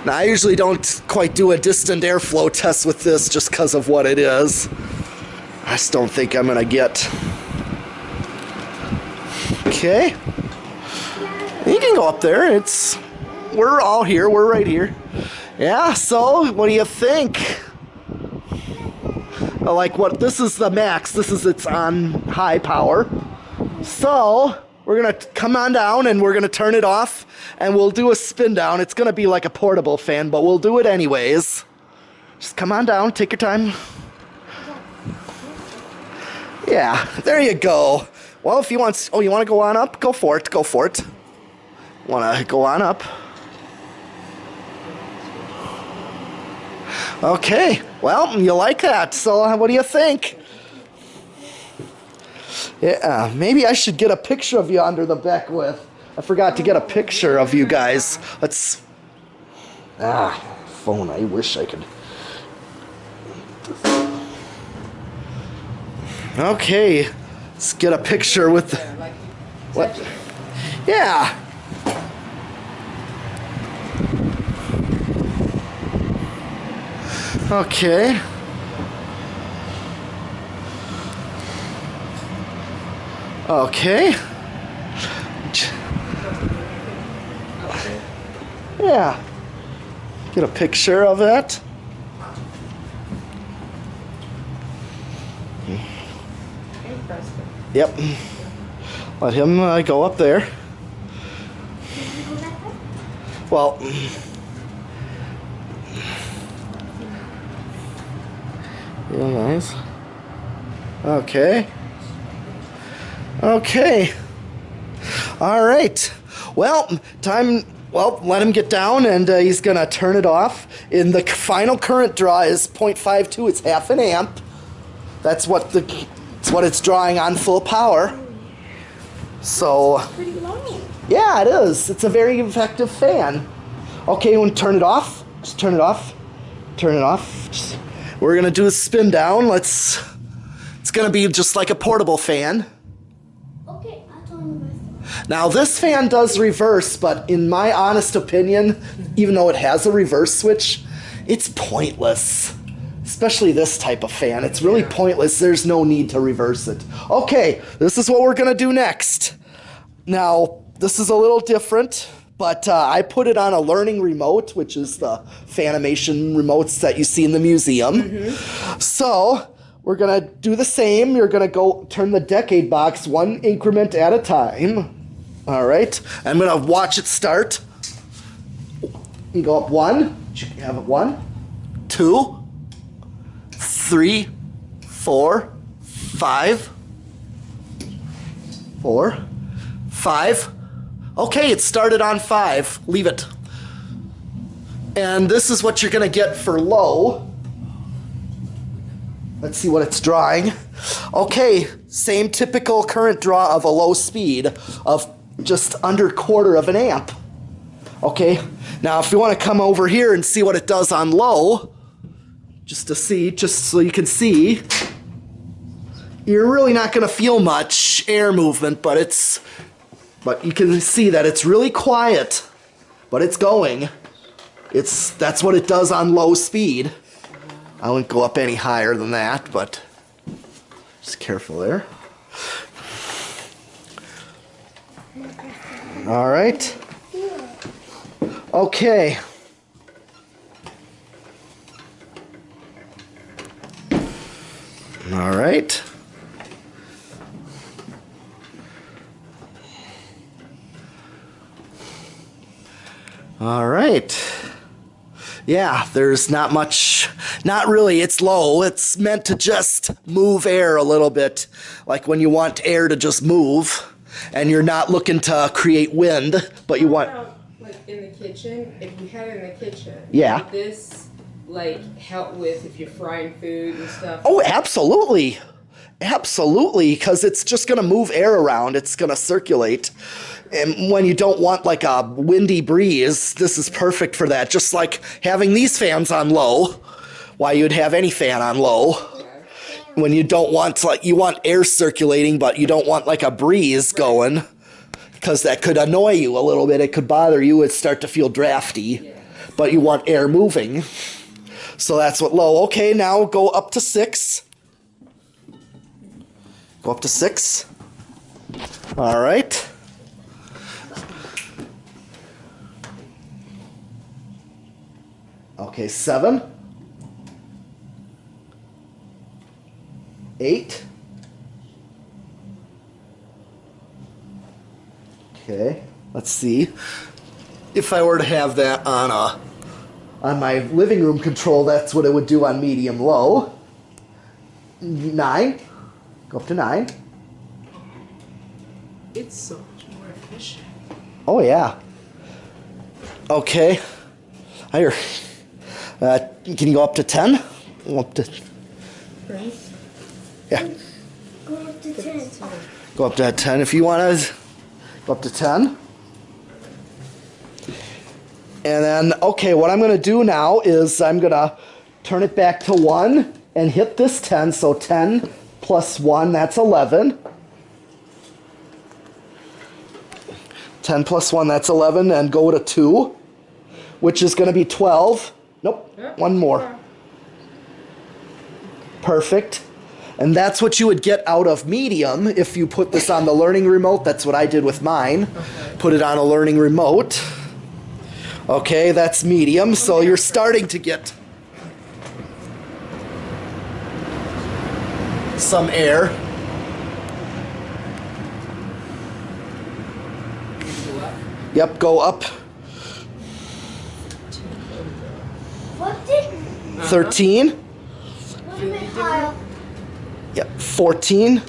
Now, I usually don't quite do a distant airflow test with this just because of what it is. I just don't think I'm going to get... Okay. You can go up there. We're all here. We're right here. Yeah, so what do you think? This is the max. It's on high power. So... we're going to come on down and we're going to turn it off and we'll do a spin down. It's going to be like a portable fan, but we'll do it anyways. Just come on down, take your time. Yeah, there you go. Well, if you want, you want to go on up? Go for it. Want to go on up? Okay, well, you like that. So what do you think? Yeah, maybe I should get a picture of you under the Beckwith. I forgot to get a picture of you guys. Phone, I wish I could. Okay, let's get a picture with the... What? Yeah. Okay. Okay. Yeah. Get a picture of it. Yep. Let him go up there. Well. Yeah, nice. Okay. Okay. All right. Well, let him get down, and he's going to turn it off. And the final current draw is 0.52. It's half an amp. That's what it's drawing on full power. So, Pretty low. yeah, it is. It's a very effective fan. Okay, you want to turn it off? Just turn it off. Turn it off. We're going to do a spin down. It's going to be just like a portable fan. Now, this fan does reverse, but in my honest opinion, even though it has a reverse switch, it's pointless. Especially this type of fan. It's really pointless. There's no need to reverse it. Okay, this is what we're going to do next. Now, this is a little different, but I put it on a learning remote, which is the Fanimation remotes that you see in the museum. Mm-hmm. So... we're going to do the same. You're going to go turn the decade box one increment at a time. All right. I'm going to watch it start. You go up one. You have it one. 2, 3, 4, 5, 4, 5. Okay, it started on 5. Leave it. And this is what you're going to get for low. Let's see what it's drawing. Okay, same typical current draw of a low speed of just under 1/4 of an amp. Okay, now if you want to come over here and see what it does on low, just so you can see, you're really not going to feel much air movement, but you can see that it's really quiet, but it's going. That's what it does on low speed. I wouldn't go up any higher than that, but just careful there. All right. Okay. All right. All right. Yeah, there's not much, not really, it's low. It's meant to just move air a little bit, like when you want air to just move, and you're not looking to create wind, but you want... Like in the kitchen, if you had it in the kitchen, yeah. Would this like help with if you're frying food and stuff? Oh, absolutely. Absolutely, because it's just going to move air around. It's going to circulate. And when you don't want like a windy breeze, this is perfect for that. Just like having these fans on low, why you'd have any fan on low. When you don't want, like, you want air circulating, but you don't want like a breeze going, because that could annoy you a little bit. It could bother you. It'd start to feel drafty, but you want air moving. So that's what low. Okay, now go up to 6. Go up to 6. All right. Okay, 7. 8. Okay, let's see. If I were to have that on my living room control, that's what it would do on medium low. 9. Go up to 9. It's so much more efficient. Oh yeah. Okay. Higher. Can you go up to 10? Go up to... Right? Yeah. Go up to 10. Go up to 10 if you want to. Go up to 10. And then, okay, what I'm going to do now is I'm going to turn it back to 1 and hit this 10. So 10 plus 1, that's 11. 10 plus 1, that's 11. And go to 2, which is going to be 12. Nope, one more. Perfect. And that's what you would get out of medium if you put this on the learning remote. That's what I did with mine. Okay. Put it on a learning remote. Okay, that's medium. So you're starting to get some air. Yep, go up. 13. A little bit higher. Yep, 14.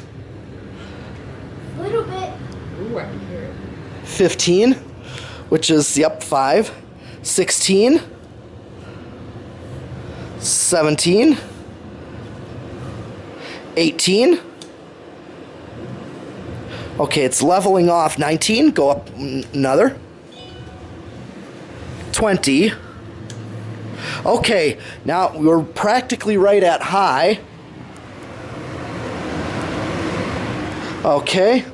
A little bit. Ooh, I can hear it. 15, which is, yep, 5. 16. 17. 18. Okay, it's leveling off. 19, go up another. 20. Okay, now we're practically right at high. Okay.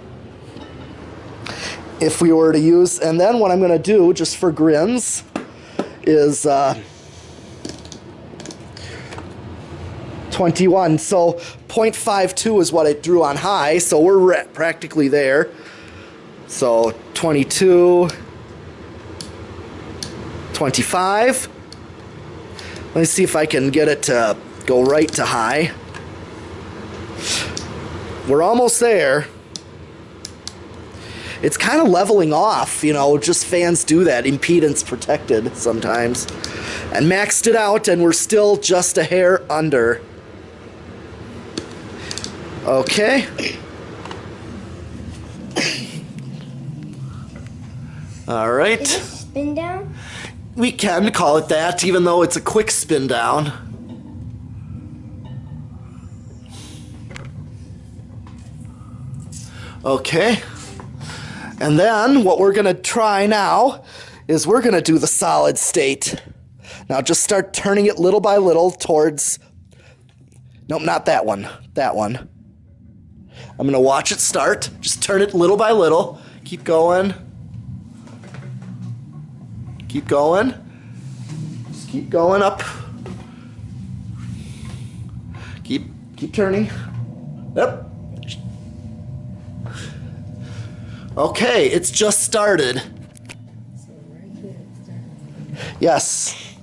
If we were to use, and then what I'm going to do, just for grins, is 21. So 0.52 is what it drew on high, so we're practically there. So 22, 25. Let me see if I can get it to go right to high. We're almost there. it's kind of leveling off, you know, just fans do that, impedance protected sometimes. And maxed it out, and we're still just a hair under. Okay. All right. Is this spin down? We can call it that, even though it's a quick spin down. Okay. And then what we're going to try now is we're going to do the solid state. Now just start turning it little by little towards... Nope, not that one. That one. I'm going to watch it start. Just turn it little by little. Keep going. Keep going. Just keep going up. Keep turning. Yep. Okay, it's just started. Yes.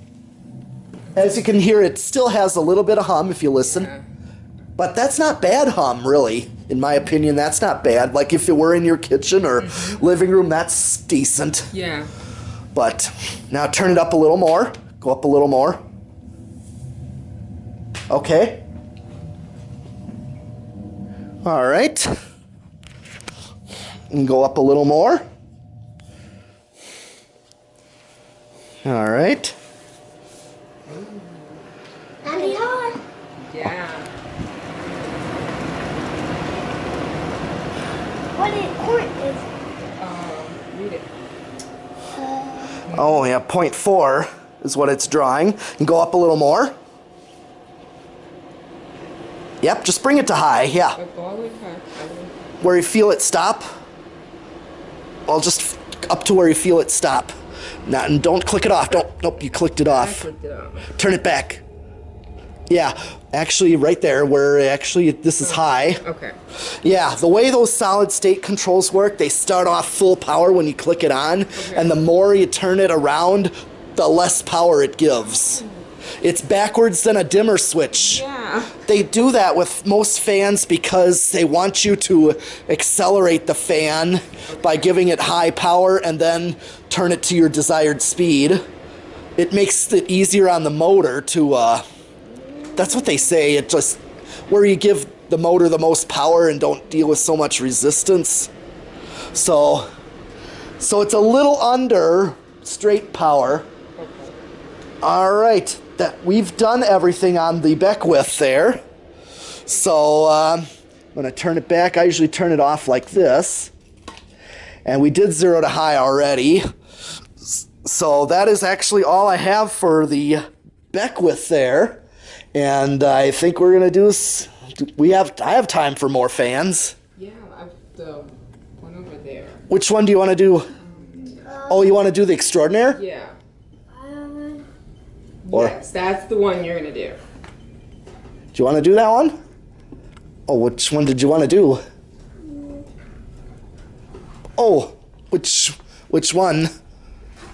As you can hear, it still has a little bit of hum if you listen. But that's not bad hum, really. In my opinion, that's not bad. Like if it were in your kitchen or living room, that's decent. Yeah. But now turn it up a little more. Go up a little more. Okay. All right. And go up a little more. All right. That'd be hard. Yeah. What is Read it. Oh, yeah, 0.4 is what it's drawing. And go up a little more. Yep, just bring it to high, yeah. But go all the way back. Where you feel it stop. Well, just up to where you feel it stop. Now, and don't click it off. Nope, you clicked it I off. clicked it off. Turn it back. Yeah, actually right there where actually this is high. Okay. Yeah, the way those solid state controls work, they start off full power when you click it on, and the more you turn it around, the less power it gives. It's backwards than a dimmer switch. Yeah. They do that with most fans because they want you to accelerate the fan by giving it high power and then turn it to your desired speed. It makes it easier on the motor to, that's what they say, it just, where you give the motor the most power and don't deal with so much resistance. So it's a little under straight power. All right, we've done everything on the Beckwith there. So I'm gonna turn it back. I usually turn it off like this. And we did 0 to high already. So that is actually all I have for the Beckwith there. And I think we're gonna do is, I have time for more fans. Yeah, the one over there. Which one do you want to do? Oh, you want to do the Extraordinaire? Yeah. Or- Yes, that's the one you're gonna do. Do you want to do that one? Oh, which one did you want to do? Oh, which one?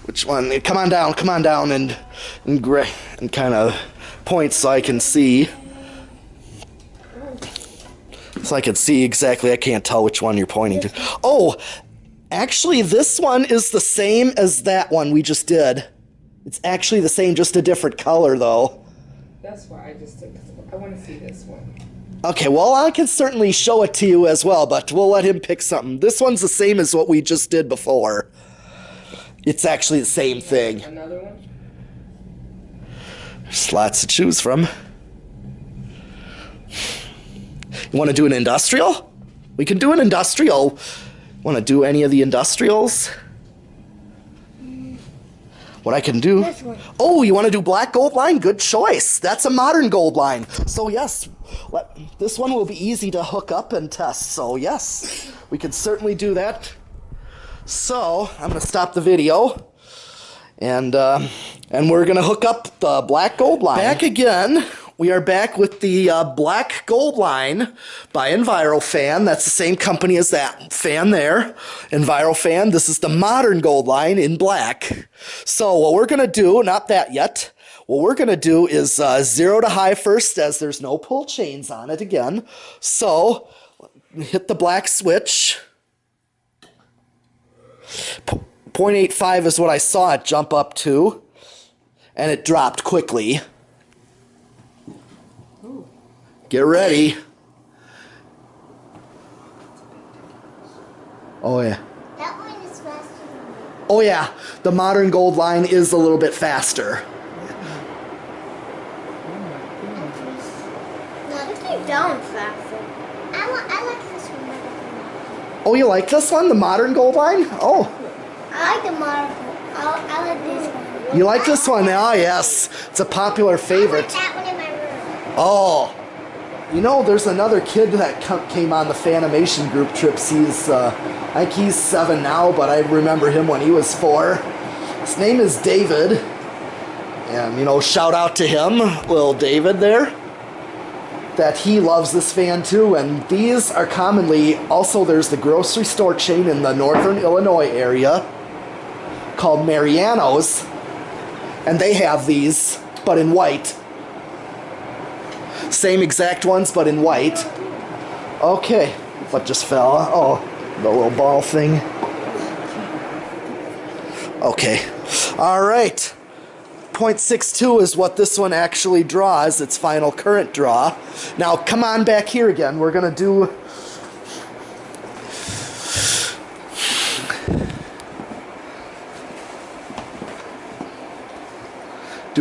Which one? Come on down and kind of point so I can see. So I can see exactly. I can't tell which one you're pointing to. Oh, actually this one is the same as that one we just did. It's actually the same, just a different color though. That's why I just took. I want to see this one. Okay, well, I can certainly show it to you as well, but we'll let him pick something. This one's the same as what we just did before. It's actually the same thing. Another one? There's lots to choose from. You want to do an industrial? We can do an industrial. Want to do any of the industrials? What I can do... This one. Oh, you want to do black gold line? Good choice. That's a modern gold line. So yes, this one will be easy to hook up and test. So yes, we can certainly do that. So I'm going to stop the video. And we're going to hook up the black gold line. Back again. We are back with the black gold line by Envirofan. That's the same company as that fan there. Envirofan. This is the modern gold line in black. So what we're going to do, not that yet, what we're going to do is 0 to high first, as there's no pull chains on it again. So hit the black switch. .85 is what I saw it jump up to, and it dropped quickly. Ooh. Get ready. Oh yeah. That one is faster than me. Oh yeah, the modern Goldline is a little bit faster. No, keep going faster. I like this one better than that. Oh, you like this one, the modern Goldline? Oh, I like the modern. I like this one. you like this one? Oh yes, it's a popular I favorite. want that one in my room. Oh, you know, there's another kid that came on the Fanimation Group trips. He's, I think he's 7 now, but I remember him when he was 4. His name is David. And, you know, shout out to him, little David there, that he loves this fan too. And these are commonly, also there's the grocery store chain in the northern Illinois area called Mariano's. And they have these, but in white. Same exact ones, but in white. Okay, what just fell? Oh, the little ball thing. Okay, all right. .62 is what this one actually draws, its final current draw. Now, come on back here again. We're gonna do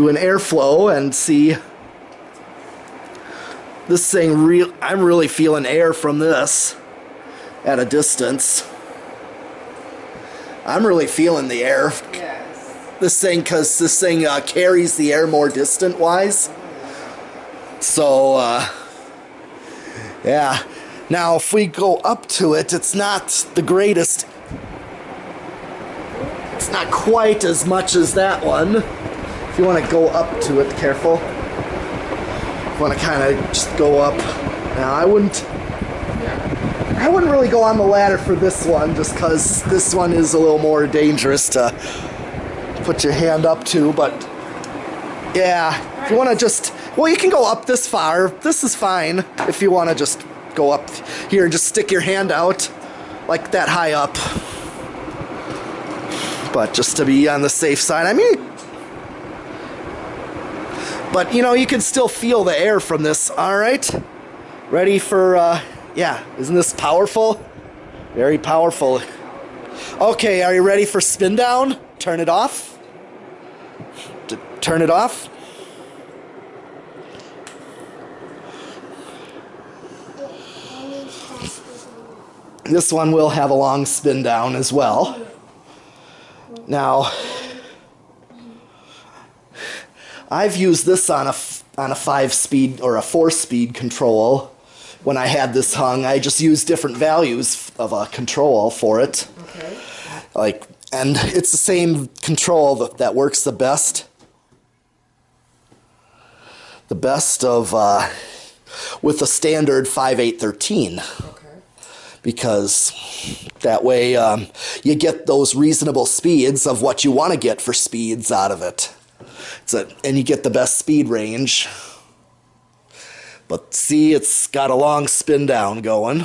an airflow and see. This thing, I'm really feeling air from this at a distance. I'm really feeling the air. Yes. This thing, because this thing carries the air more distant-wise. So, yeah. Now, if we go up to it, it's not the greatest. It's not quite as much as that one. If you want to go up to it, careful. Want to kind of just go up. Now I wouldn't really go on the ladder for this one, just because this one is a little more dangerous to put your hand up to. But yeah, if you want to just, well, you can go up this far. This is fine if you want to just go up here and just stick your hand out like that high up. But just to be on the safe side, I mean. But, you know, you can still feel the air from this. All right. Ready for, yeah, isn't this powerful? Very powerful. Okay, are you ready for spin down? Turn it off. Turn it off. This one will have a long spin down as well. Now, I've used this on a 5-speed or a 4-speed control. When I had this hung, I just used different values of a control for it. Okay. Like, and it's the same control that works the best. The best of with the standard 5/813. Okay. Because that way you get those reasonable speeds of what you want to get for speeds out of it. And you get the best speed range. But see, it's got a long spin down going.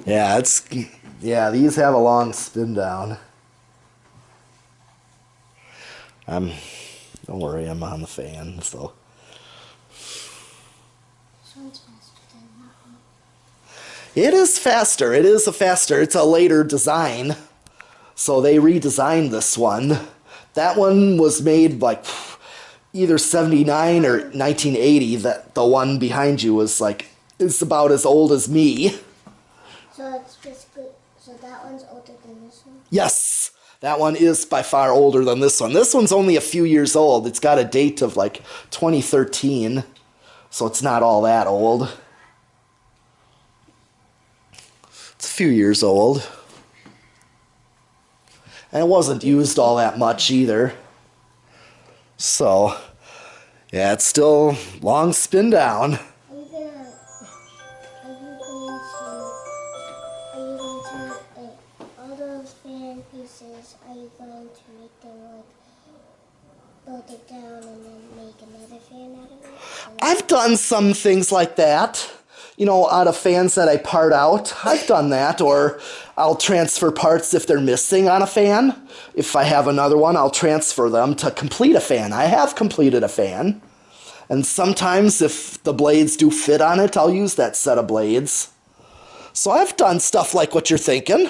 Yeah, these have a long spin down. Don't worry, I'm on the fan, so. It is faster. It is faster. It's a later design. So they redesigned this one. That one was made like either 79 or 1980. That the one behind you was like, it's about as old as me. So it's basically, so that one's older than this one? Yes. That one is by far older than this one. This one's only a few years old. It's got a date of like 2013. So it's not all that old. It's a few years old. And it wasn't used all that much either. So, yeah, it's still long spin down. Are you going to, auto fan pieces, are you going to make them like build it down and then make another fan out of it? I've done some things like that. You know, out of fans that I part out. I've done that. Or I'll transfer parts if they're missing on a fan. If I have another one, I'll transfer them to complete a fan. I have completed a fan. And sometimes if the blades do fit on it, I'll use that set of blades. So I've done stuff like what you're thinking.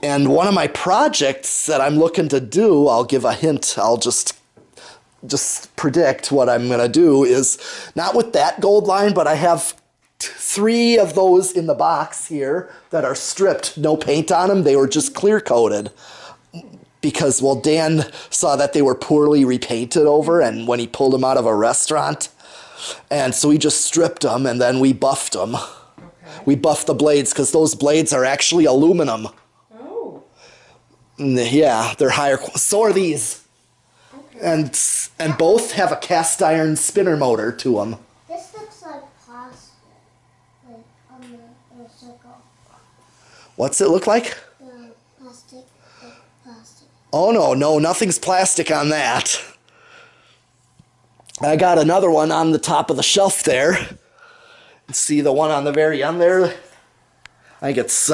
And one of my projects that I'm looking to do, I'll give a hint, I'll just predict what I'm going to do is not with that gold line, but I have 3 of those in the box here that are stripped, no paint on them. They were just clear coated because, well, Dan saw that they were poorly repainted over and when he pulled them out of a restaurant. And so he just stripped them and then we buffed them. Okay. We buffed the blades because those blades are actually aluminum. Oh. Yeah, they're higher. So are these. And both have a cast iron spinner motor to them. This looks like plastic, like on the circle. What's it look like? The plastic, like plastic. Oh no, nothing's plastic on that. I got another one on the top of the shelf there. See the one on the very end there? I think it's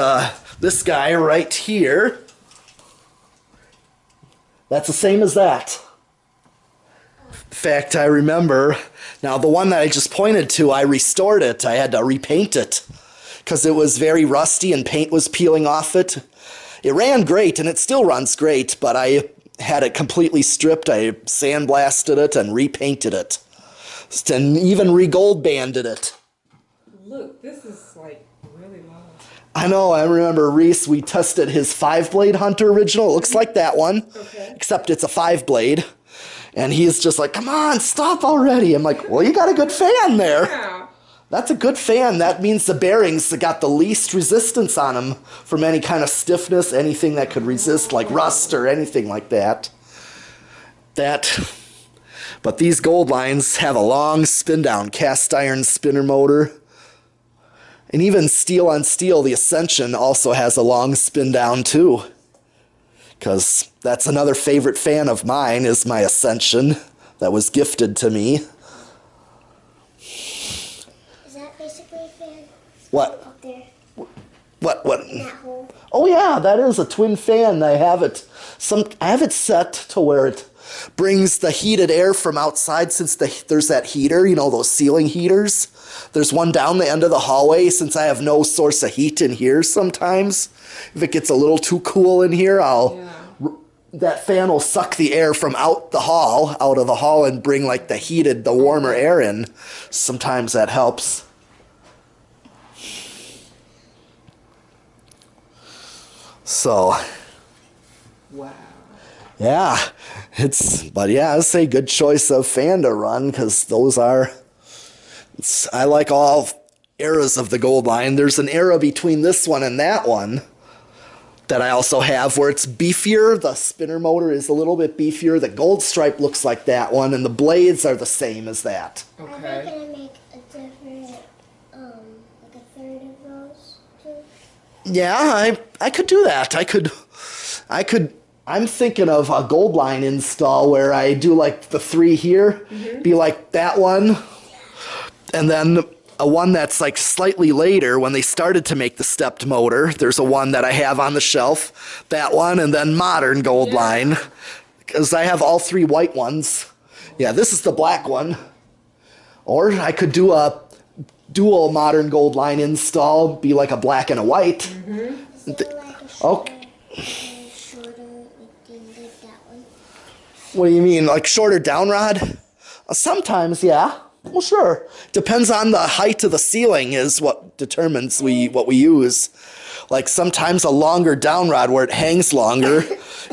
this guy right here. That's the same as that. In fact, I remember, now the one that I just pointed to, I restored it. I had to repaint it because it was very rusty and paint was peeling off it. It ran great and it still runs great, but I had it completely stripped. I sandblasted it and repainted it. And even re-gold banded it. Look, this is like really long. I know, I remember Reese, we tested his 5-blade Hunter original. It looks like that one, except it's a 5-blade. And he's just like, come on, stop already. I'm like, well, you got a good fan there. Yeah. That's a good fan. That means the bearings got the least resistance on them from any kind of stiffness, anything that could resist, like rust or anything like that. But these gold lines have a long spin down, cast iron spinner motor. And even steel on steel, the Ascension also has a long spin down too. Because that's another favorite fan of mine is my Ascension that was gifted to me. Is that basically a fan? What? Up there. What? In that hole. Oh yeah, that is a twin fan. I have it set to where it brings the heated air from outside since there's that heater, you know, those ceiling heaters. There's one down the end of the hallway since I have no source of heat in here sometimes. If it gets a little too cool in here, that fan will suck the air from out of the hall and bring like the warmer air in. Sometimes that helps. So. Wow. Yeah, I'd say good choice of fan to run because those are. I like all eras of the gold line. There's an era between this one and that one that I also have where it's beefier. The spinner motor is a little bit beefier. The gold stripe looks like that one, and the blades are the same as that. Okay. Are they gonna make a different, like a third of those too? Yeah, I could do that. I could. I'm thinking of a gold line install where I do like the 3 here, be like that one, and then a one that's like slightly later when they started to make the stepped motor. There's a one that I have on the shelf, that one, and then modern gold line, because I have all 3 white ones. Yeah, this is the black one. Or I could do a dual modern gold line install, be like a black and a white. What do you mean, like shorter down rod? Sometimes, yeah. Well, sure. Depends on the height of the ceiling is what determines what we use. Like sometimes a longer down rod where it hangs longer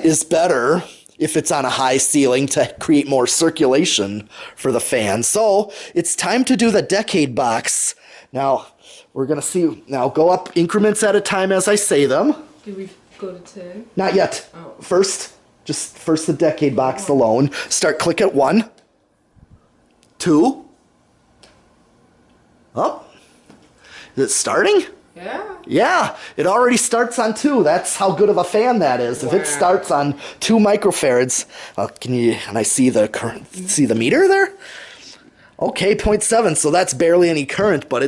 is better if it's on a high ceiling to create more circulation for the fan. So it's time to do the decade box. Now, we're going to see. Now, go up increments at a time as I say them. Do we go to 10? Not yet. Oh. First the decade box alone. Start click at 1, 2. Oh, is it starting? Yeah. Yeah, it already starts on 2. That's how good of a fan that is. If it starts on 2 microfarads, can I see the current? See the meter there? Okay, 0.7. So that's barely any current, but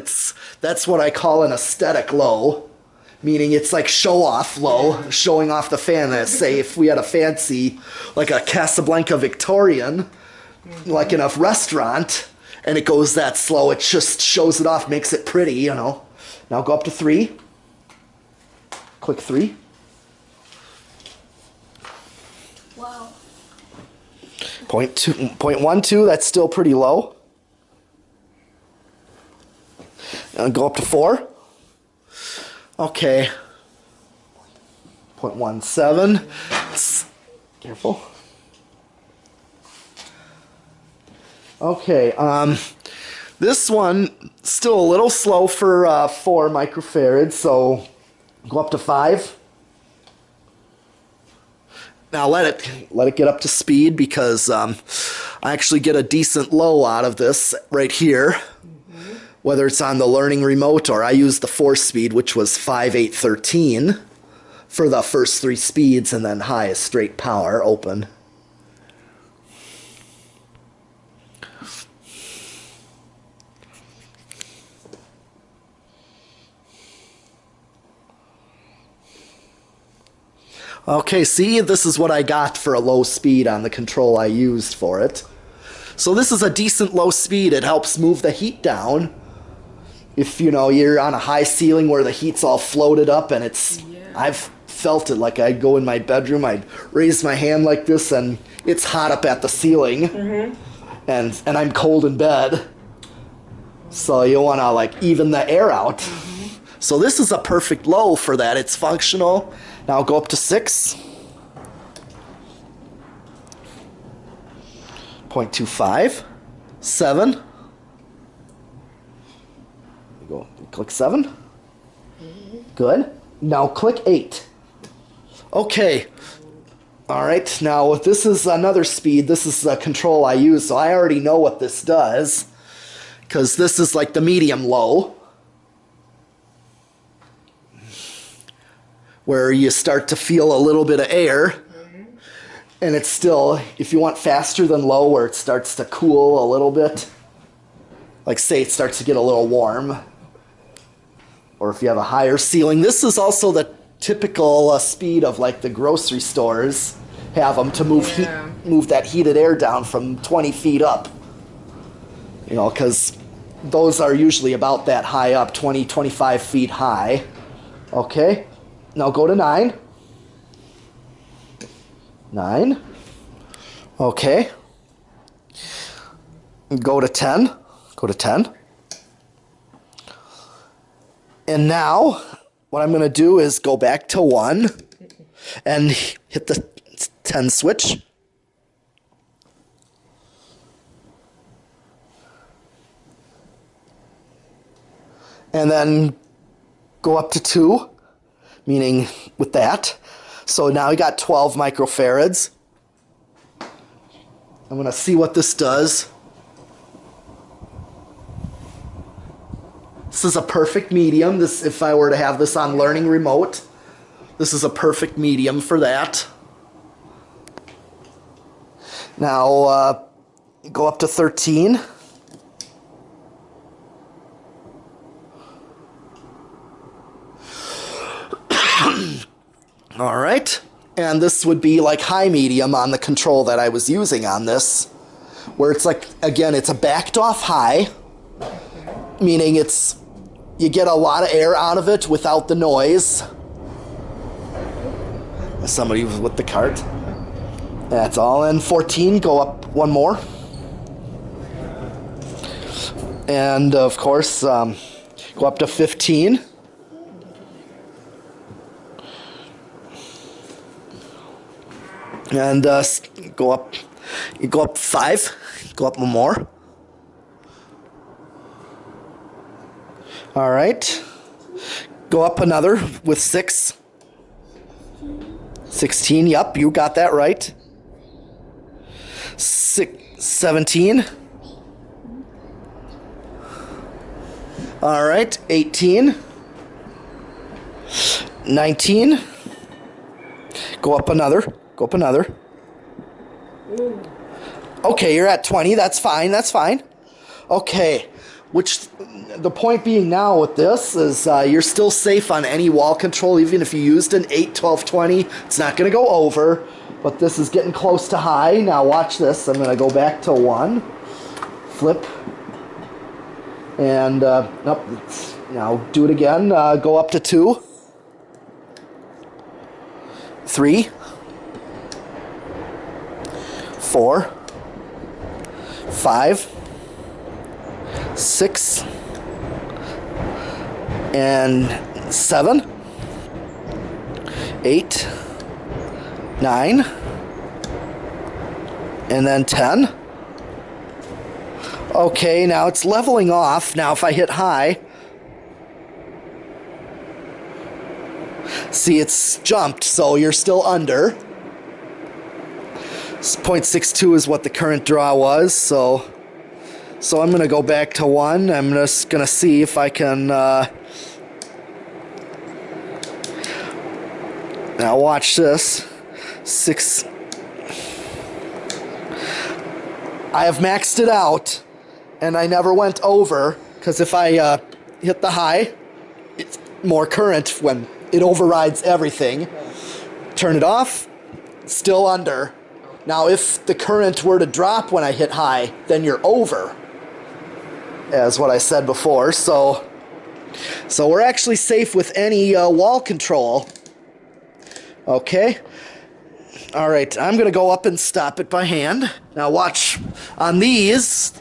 that's what I call an aesthetic low, meaning it's like show off low, showing off the fan. That say if we had a fancy like a Casablanca Victorian, like in a restaurant, and it goes that slow, it just shows it off, makes it pretty, you know. Now go up to 3. Click 3. Wow. 0.12, that's still pretty low. And go up to 4. Okay. 0.17. Careful. Okay, this one still a little slow for 4 microfarads, so go up to 5. Now let it get up to speed, because I actually get a decent low out of this right here, whether it's on the learning remote or I use the 4-speed, which was 5, 8, 13 for the first 3 speeds, and then high is straight power open. Okay, see, this is what I got for a low speed on the control I used for it. So this is a decent low speed. It helps move the heat down. If, you know, you're on a high ceiling where the heat's all floated up, and I've felt it. Like, I'd go in my bedroom, I'd raise my hand like this, and it's hot up at the ceiling. And I'm cold in bed. So you want to, like, even the air out. So this is a perfect low for that. It's functional. Now go up to 6. 0.25. 7. Go click 7. Good. Now click 8. Okay. All right. Now this is another speed. This is the control I use, so I already know what this does, because this is like the medium low, where you start to feel a little bit of air, and it's still, if you want faster than low, where it starts to cool a little bit, like say it starts to get a little warm, or if you have a higher ceiling. This is also the typical speed of like the grocery stores have them to move that heated air down from 20 feet up, you know, because those are usually about that high up, 20, 25 feet high. Okay. Now go to 9. 9. Okay. Go to 10. Go to 10. And now what I'm going to do is go back to 1 and hit the 10 switch. And then go up to 2. Meaning with that. So now we got 12 microfarads. I'm going to see what this does. This is a perfect medium. This, if I were to have this on learning remote, this is a perfect medium for that. Now go up to 13. All right, and this would be like high medium on the control that I was using on this, where it's like, again, it's a backed off high, meaning you get a lot of air out of it without the noise. Somebody was with the cart. That's all in. 14, go up 1 more. And of course, go up to 15. And go up 5, go up 1 more. All right, go up another with 6. 16, yep, you got that right. 17. All right, 18. 19. Go up another. Go up another. Okay, you're at 20. That's fine. That's fine. Okay. Which, the point being now with this is you're still safe on any wall control, even if you used an 8, 12, 20. It's not going to go over, but this is getting close to high. Now watch this. I'm going to go back to 1. Flip. And, nope. Now do it again. Go up to 2. 3. 4. 5. 6 and 7, 8, 9, and then 10. Okay, now it's leveling off. Now if I hit high, see, it's jumped, so you're still under. 0.62 is what the current draw was, so I'm going to go back to 1. I'm just going to see if I can... now watch this. 6... I have maxed it out, and I never went over, because if I hit the high, it's more current when it overrides everything. Turn it off, still under. Now if the current were to drop when I hit high, then you're over, as what I said before. So we're actually safe with any wall control. Okay. All right, I'm going to go up and stop it by hand. Now watch on these.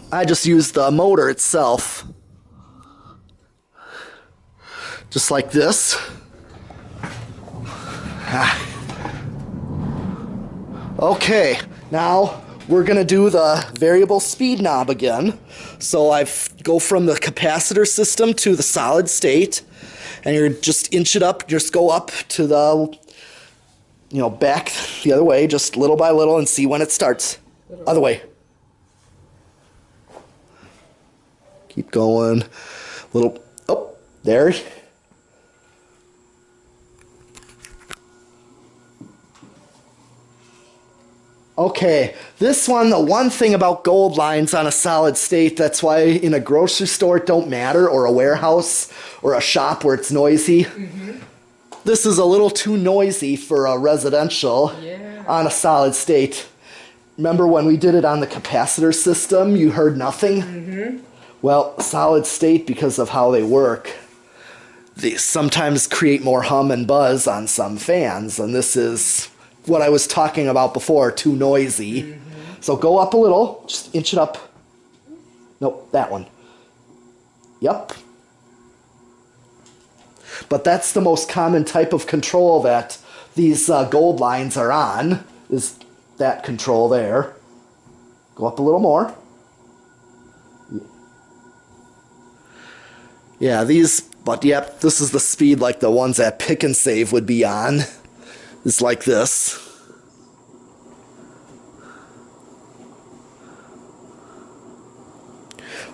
I just used the motor itself. Just like this. Okay, now we're going to do the variable speed knob again. So I go from the capacitor system to the solid state, and you're just inch it up, just go up to the, back the other way, just little by little, and see when it starts. Other way. Keep going. Little, oh, there. Okay, this one, the one thing about gold lines on a solid state, that's why in a grocery store it don't matter, or a warehouse, or a shop where it's noisy. Mm-hmm. This is a little too noisy for a residential on a solid state. Remember when we did it on the capacitor system, you heard nothing? Mm-hmm. Well, solid state, because of how they work, they sometimes create more hum and buzz on some fans, and this is what I was talking about before, too noisy. Mm-hmm. So go up a little, just inch it up. Nope, that one. Yep. But that's the most common type of control that these gold lines are on, is that control there. Go up a little more. Yeah, but yep, this is the speed like the ones that Pick and Save would be on. It's like this.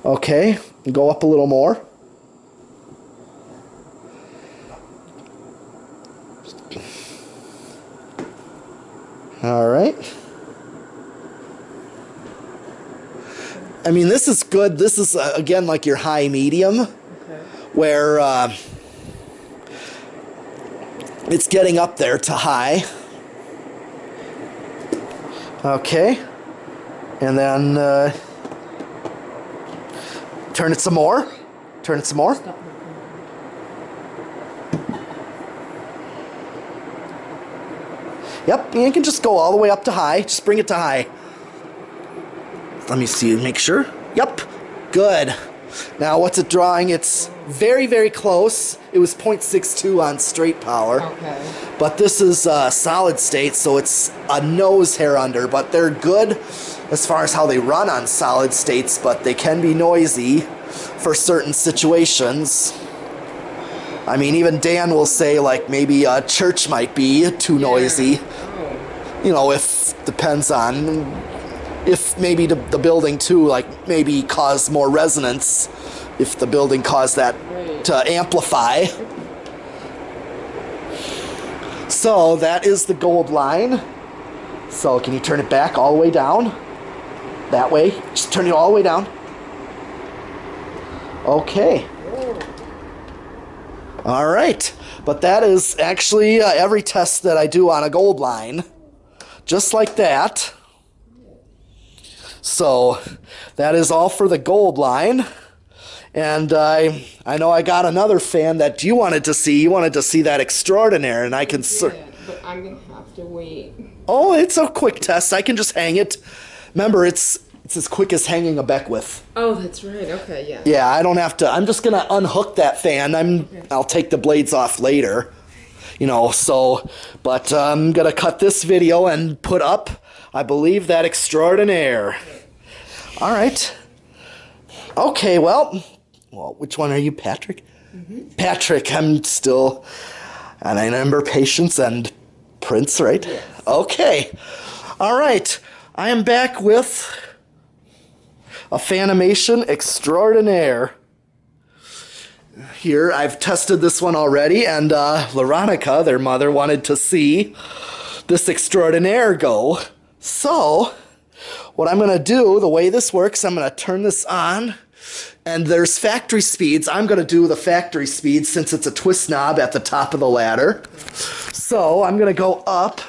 Okay, go up a little more. All right. I mean, this is good. This is, again, like your high medium, where it's getting up there to high. Okay. And then turn it some more. Turn it some more. Yep, you can just go all the way up to high. Just bring it to high. Let me see, make sure. Yep, good. Now what's it drawing? It's very, very close. It was 0.62 on straight power. Okay. But this is solid state, so it's a nose hair under. But they're good as far as how they run on solid states, but they can be noisy for certain situations. I mean, even Dan will say, like, maybe a church might be too noisy. You know, if depends on if maybe the building too, like, maybe cause more resonance if the building caused that to amplify. So that is the Goldline. So can you turn it back all the way down? That way. Just turn it all the way down. Okay. All right. But that is actually every test that I do on a Goldline. Just like that. So that is all for the Goldline. And I know I got another fan that you wanted to see. You wanted to see that Extraordinare, and I can... but I'm going to have to wait. Oh, it's a quick test. I can just hang it. Remember, it's as quick as hanging a Beckwith. Oh, that's right. Okay, yeah. Yeah, I don't have to... I'm just going to unhook that fan. I'll take the blades off later. You know, so... But I'm going to cut this video and put up, I believe, that Extraordinare. All right. Okay, well, which one are you, Patrick? Mm-hmm. Patrick, I'm still... And I remember Patience and Prince, right? Yes. Okay. All right. I am back with a Fanimation Extrordinare. Here, I've tested this one already, and Leronica, their mother, wanted to see this Extraordinare go. So, what I'm going to do, the way this works, I'm going to turn this on, and there's factory speeds. I'm going to do the factory speeds since it's a twist knob at the top of the ladder. So, I'm going to go up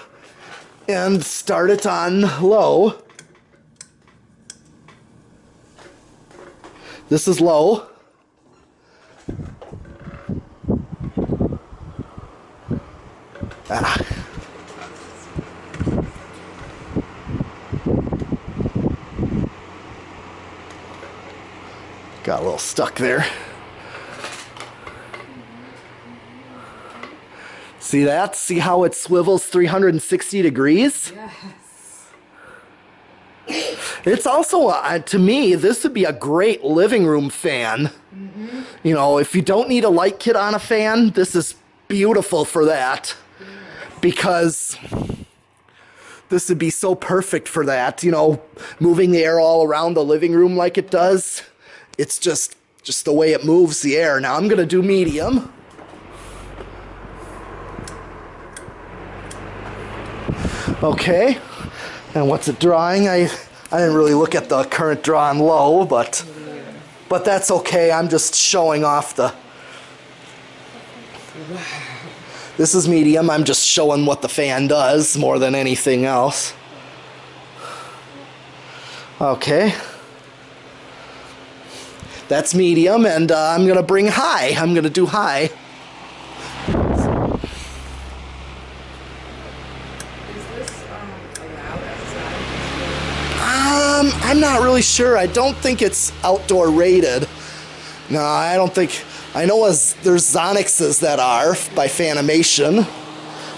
and start it on low. This is low. Got a little stuck there. See that? See how it swivels 360 degrees? Yes. It's also, to me, this would be a great living room fan. Mm-hmm. You know, if you don't need a light kit on a fan, this is beautiful for that. Yeah. Because this would be so perfect for that. You know, moving the air all around the living room like it does. It's just the way it moves the air. Now I'm going to do medium. Okay. And what's it drawing? I didn't really look at the current draw on low, but that's okay. I'm just showing off the... This is medium. I'm just showing what the fan does more than anything else. Okay. That's medium, and I'm going to bring high. I'm going to do high. Is this allowed outside? I'm not really sure. I don't think it's outdoor rated. No, I don't think... I know there's Zonixes that are by Fanimation,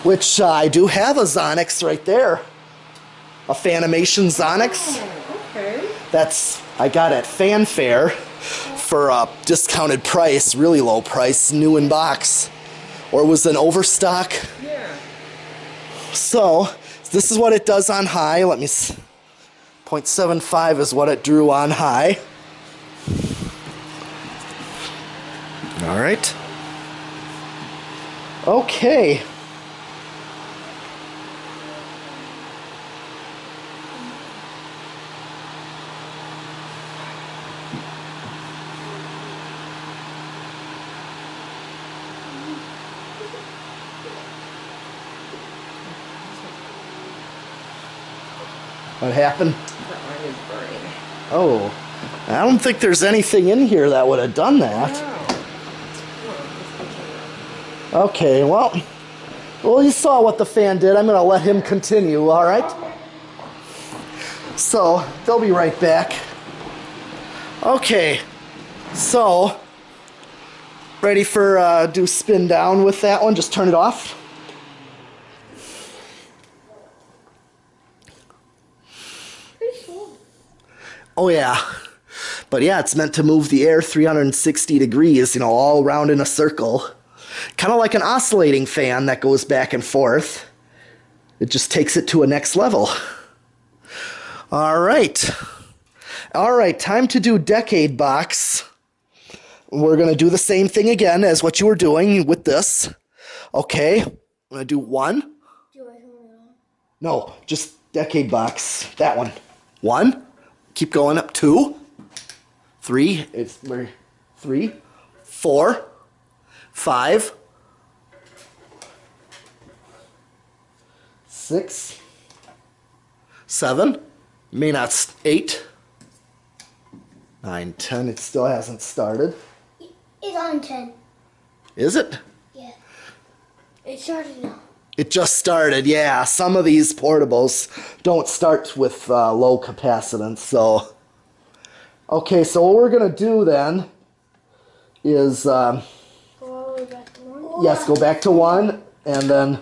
which I do have a Zonix right there. A Fanimation Zonix. Oh, okay. That's... I got at Fanfare for a discounted price, really low price, new in box. Or it was an overstock. Yeah. So, this is what it does on high. Let me see. 0.75 is what it drew on high. All right. Okay. What happened? The iron is burning. Oh, I don't think there's anything in here that would have done that. Okay, well, you saw what the fan did. I'm going to let him continue, all right? So, they'll be right back. Okay, so, ready for do spin down with that one? Just turn it off. Oh yeah, but yeah, it's meant to move the air 360 degrees, you know, all around in a circle. Kind of like an oscillating fan that goes back and forth. It just takes it to a next level. All right. All right, time to do decade box. we're going to do the same thing again as what you were doing with this. Okay, I'm going to do 1. Do I hold it on? No, just decade box. That one. 1. Keep going up. 2. 3. It's where 3. 4. 5. 6. 7. May not. 8. 9, 10. It still hasn't started. It's on 10. Is it? Yeah. It started now. It just started, yeah. Some of these portables don't start with low capacitance, so. Okay, so what we're going to do then is, Go all the way back to 1. yes, go back to 1, and then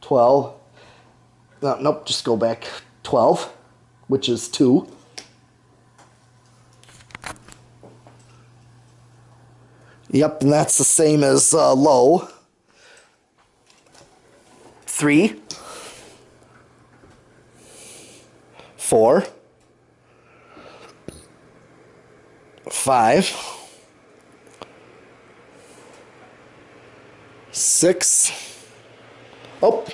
12. No, nope, just go back 12, which is 2. Yep, and that's the same as low. 3, 4, 5, 6. Oh,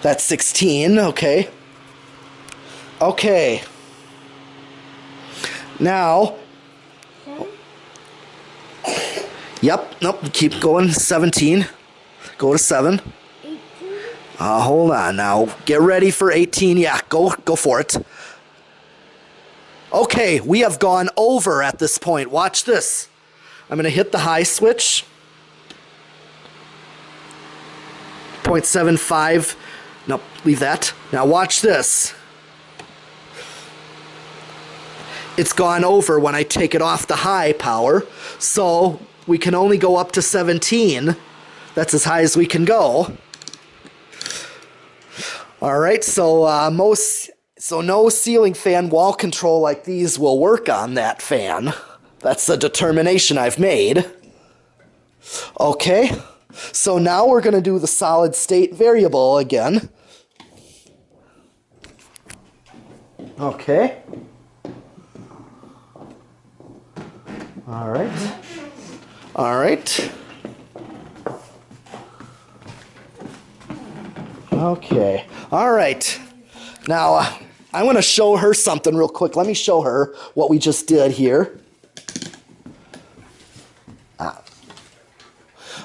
that's 16. Okay. Okay. Now. Yep, nope, keep going. 17. Go to 7. 18. Hold on now. Get ready for 18. Yeah, go for it. Okay, we have gone over at this point. Watch this. I'm going to hit the high switch. 0.75. Nope, leave that. Now watch this. It's gone over when I take it off the high power, so we can only go up to 17. That's as high as we can go. All right, so no ceiling fan wall control like these will work on that fan. That's the determination I've made. Okay, so now we're going to do the solid state variable again. Okay. All right. All right. Okay. All right. Now, I'm going to show her something real quick. Let me show her what we just did here.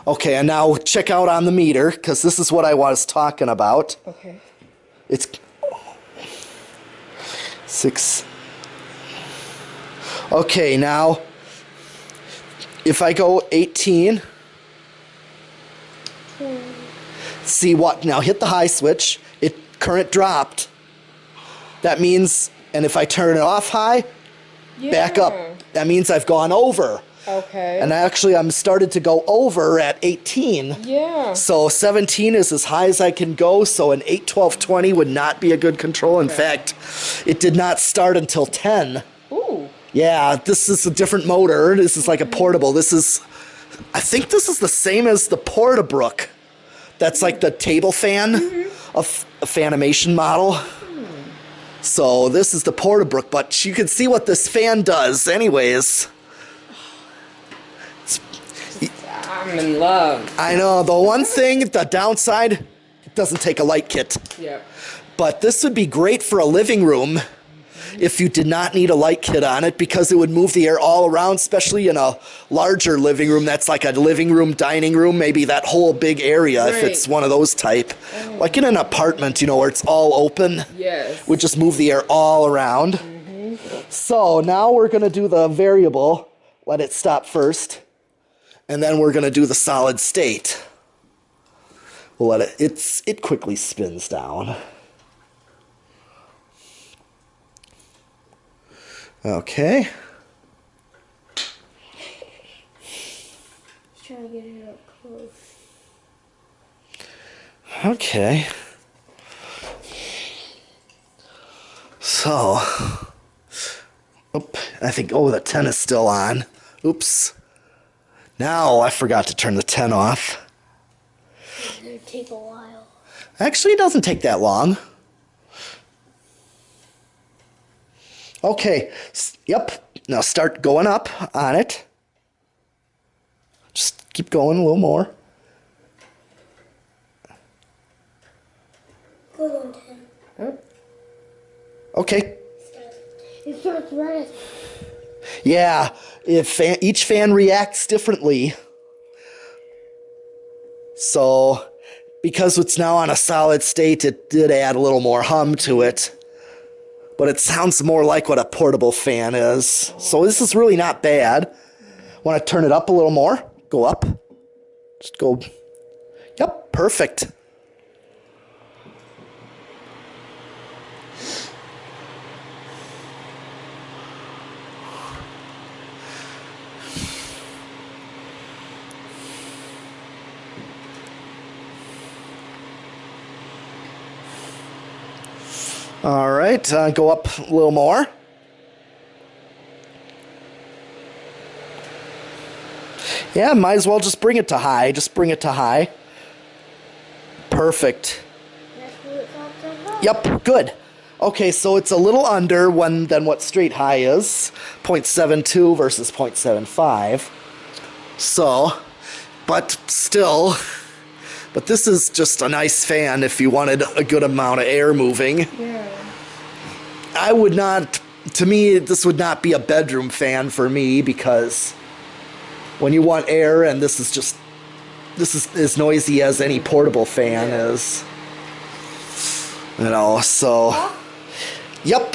Okay, and now check out on the meter, because this is what I was talking about. Okay. It's 6. Okay, now, if I go 18, see what, now hit the high switch, current dropped. That means, and if I turn it off high, back up, that means I've gone over. Okay. And actually I'm started to go over at 18. Yeah. So 17 is as high as I can go, so an 8, 12, 20 would not be a good control. In fact, it did not start until 10. Ooh. Yeah, this is a different motor. This is like a portable. This is, I think this is the same as the Portabrook. That's like the table fan of a Fanimation model. So this is the Portabrook, but you can see what this fan does anyways. I'm in love. I know, the one thing, the downside, it doesn't take a light kit. Yep. But this would be great for a living room if you did not need a light kit on it, because it would move the air all around, especially in a larger living room that's like a living room, dining room, maybe that whole big area if it's one of those type. Like in an apartment, you know, where it's all open. Yes. Would just move the air all around. So now we're going to do the variable. Let it stop first. And then we're going to do the solid state. We'll let it quickly spins down. Okay. Just trying to get it up close. Okay. So, I think, the 10 is still on. Oops. Now I forgot to turn the 10 off. It's going to take a while. Actually, it doesn't take that long. Okay, yep. Now start going up on it. Just keep going a little more. Go on, Tim. Huh? Okay. It starts right. Yeah, each fan reacts differently. So, because it's now on a solid state, it did add a little more hum to it. But it sounds more like what a portable fan is. So this is really not bad. Want to turn it up a little more? Go up. Just go. Yep, perfect. All right, go up a little more. Yeah, might as well just bring it to high. Just bring it to high. Perfect. That's what it's all about. Yep, good. Okay, so it's a little under than what straight high is. 0.72 versus 0.75. So, but still, but this is just a nice fan if you wanted a good amount of air moving. Yeah. I would not, to me, this would not be a bedroom fan for me because when you want air and this is as noisy as any portable fan is. You know, so, yep.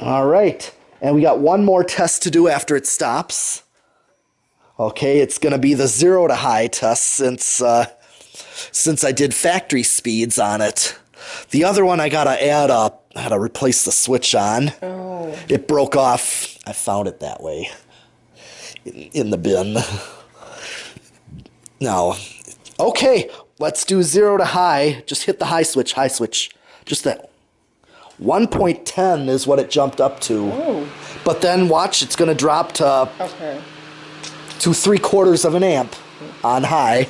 All right, and we got one more test to do after it stops. Okay, it's going to be the 0 to high test since I did factory speeds on it. The other one I got to add up. I had to replace the switch on. Oh. It broke off. I found it that way in the bin. Now, okay, let's do 0 to high. Just hit the high switch, Just that. 1.10 is what it jumped up to. Oh. But then watch, it's going to drop to Okay. to 3/4 of an amp on high.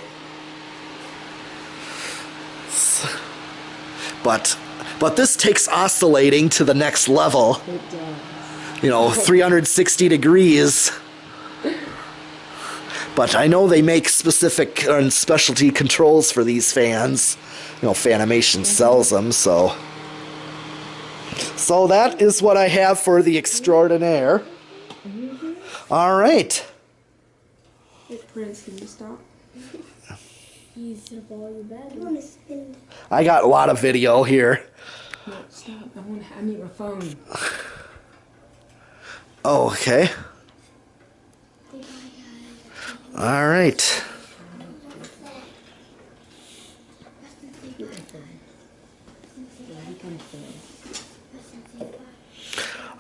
But this takes oscillating to the next level. It does. You know, 360 degrees. But I know they make specific and specialty controls for these fans. You know, Fanimation sells them, so. So that is what I have for the Extraordinaire. All right. Hey, Prince, can you stop? He's the ball you bed. I want to spin. I got a lot of video here. No, stop. I need my phone. Okay. All right.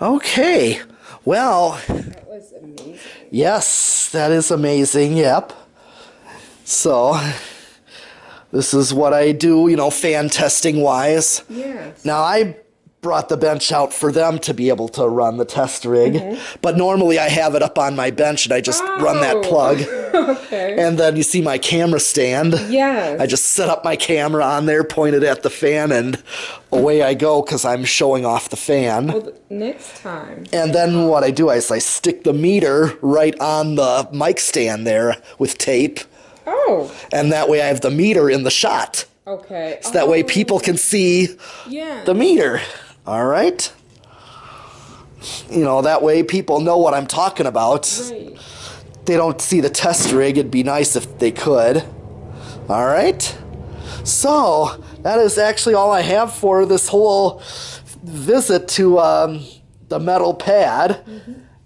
Okay. Well, That was amazing. yes, that is amazing. Yep. So, this is what I do, you know, fan testing wise. Yes. Now, I brought the bench out for them to be able to run the test rig, but normally I have it up on my bench and I just run that plug. Okay. And then you see my camera stand. Yes. I just set up my camera on there, point it at the fan, and away I go because I'm showing off the fan. Well, next time. And then what I do is I stick the meter right on the mic stand there with tape. Oh. And that way I have the meter in the shot. Okay. So that way people can see Yeah. the meter. All right? You know, that way people know what I'm talking about. Right. They don't see the test rig. It'd be nice if they could. All right? So, that is actually all I have for this whole visit to the metal pad.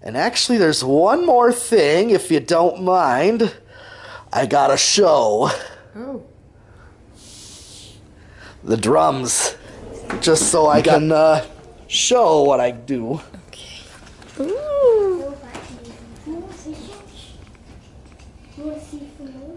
And actually, there's one more thing, if you don't mind. I gotta show Oh. the drums, just so I can show what I do. Okay. Ooh. You want to see some? You want to see some more?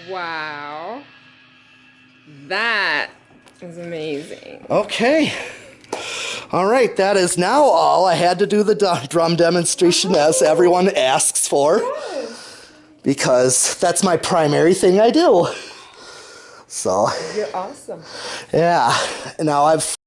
Wow. That is amazing. Okay. All right, that is now all. I had to do the drum demonstration as everyone asks for, because that's my primary thing I do. So, You're awesome. yeah. Now I've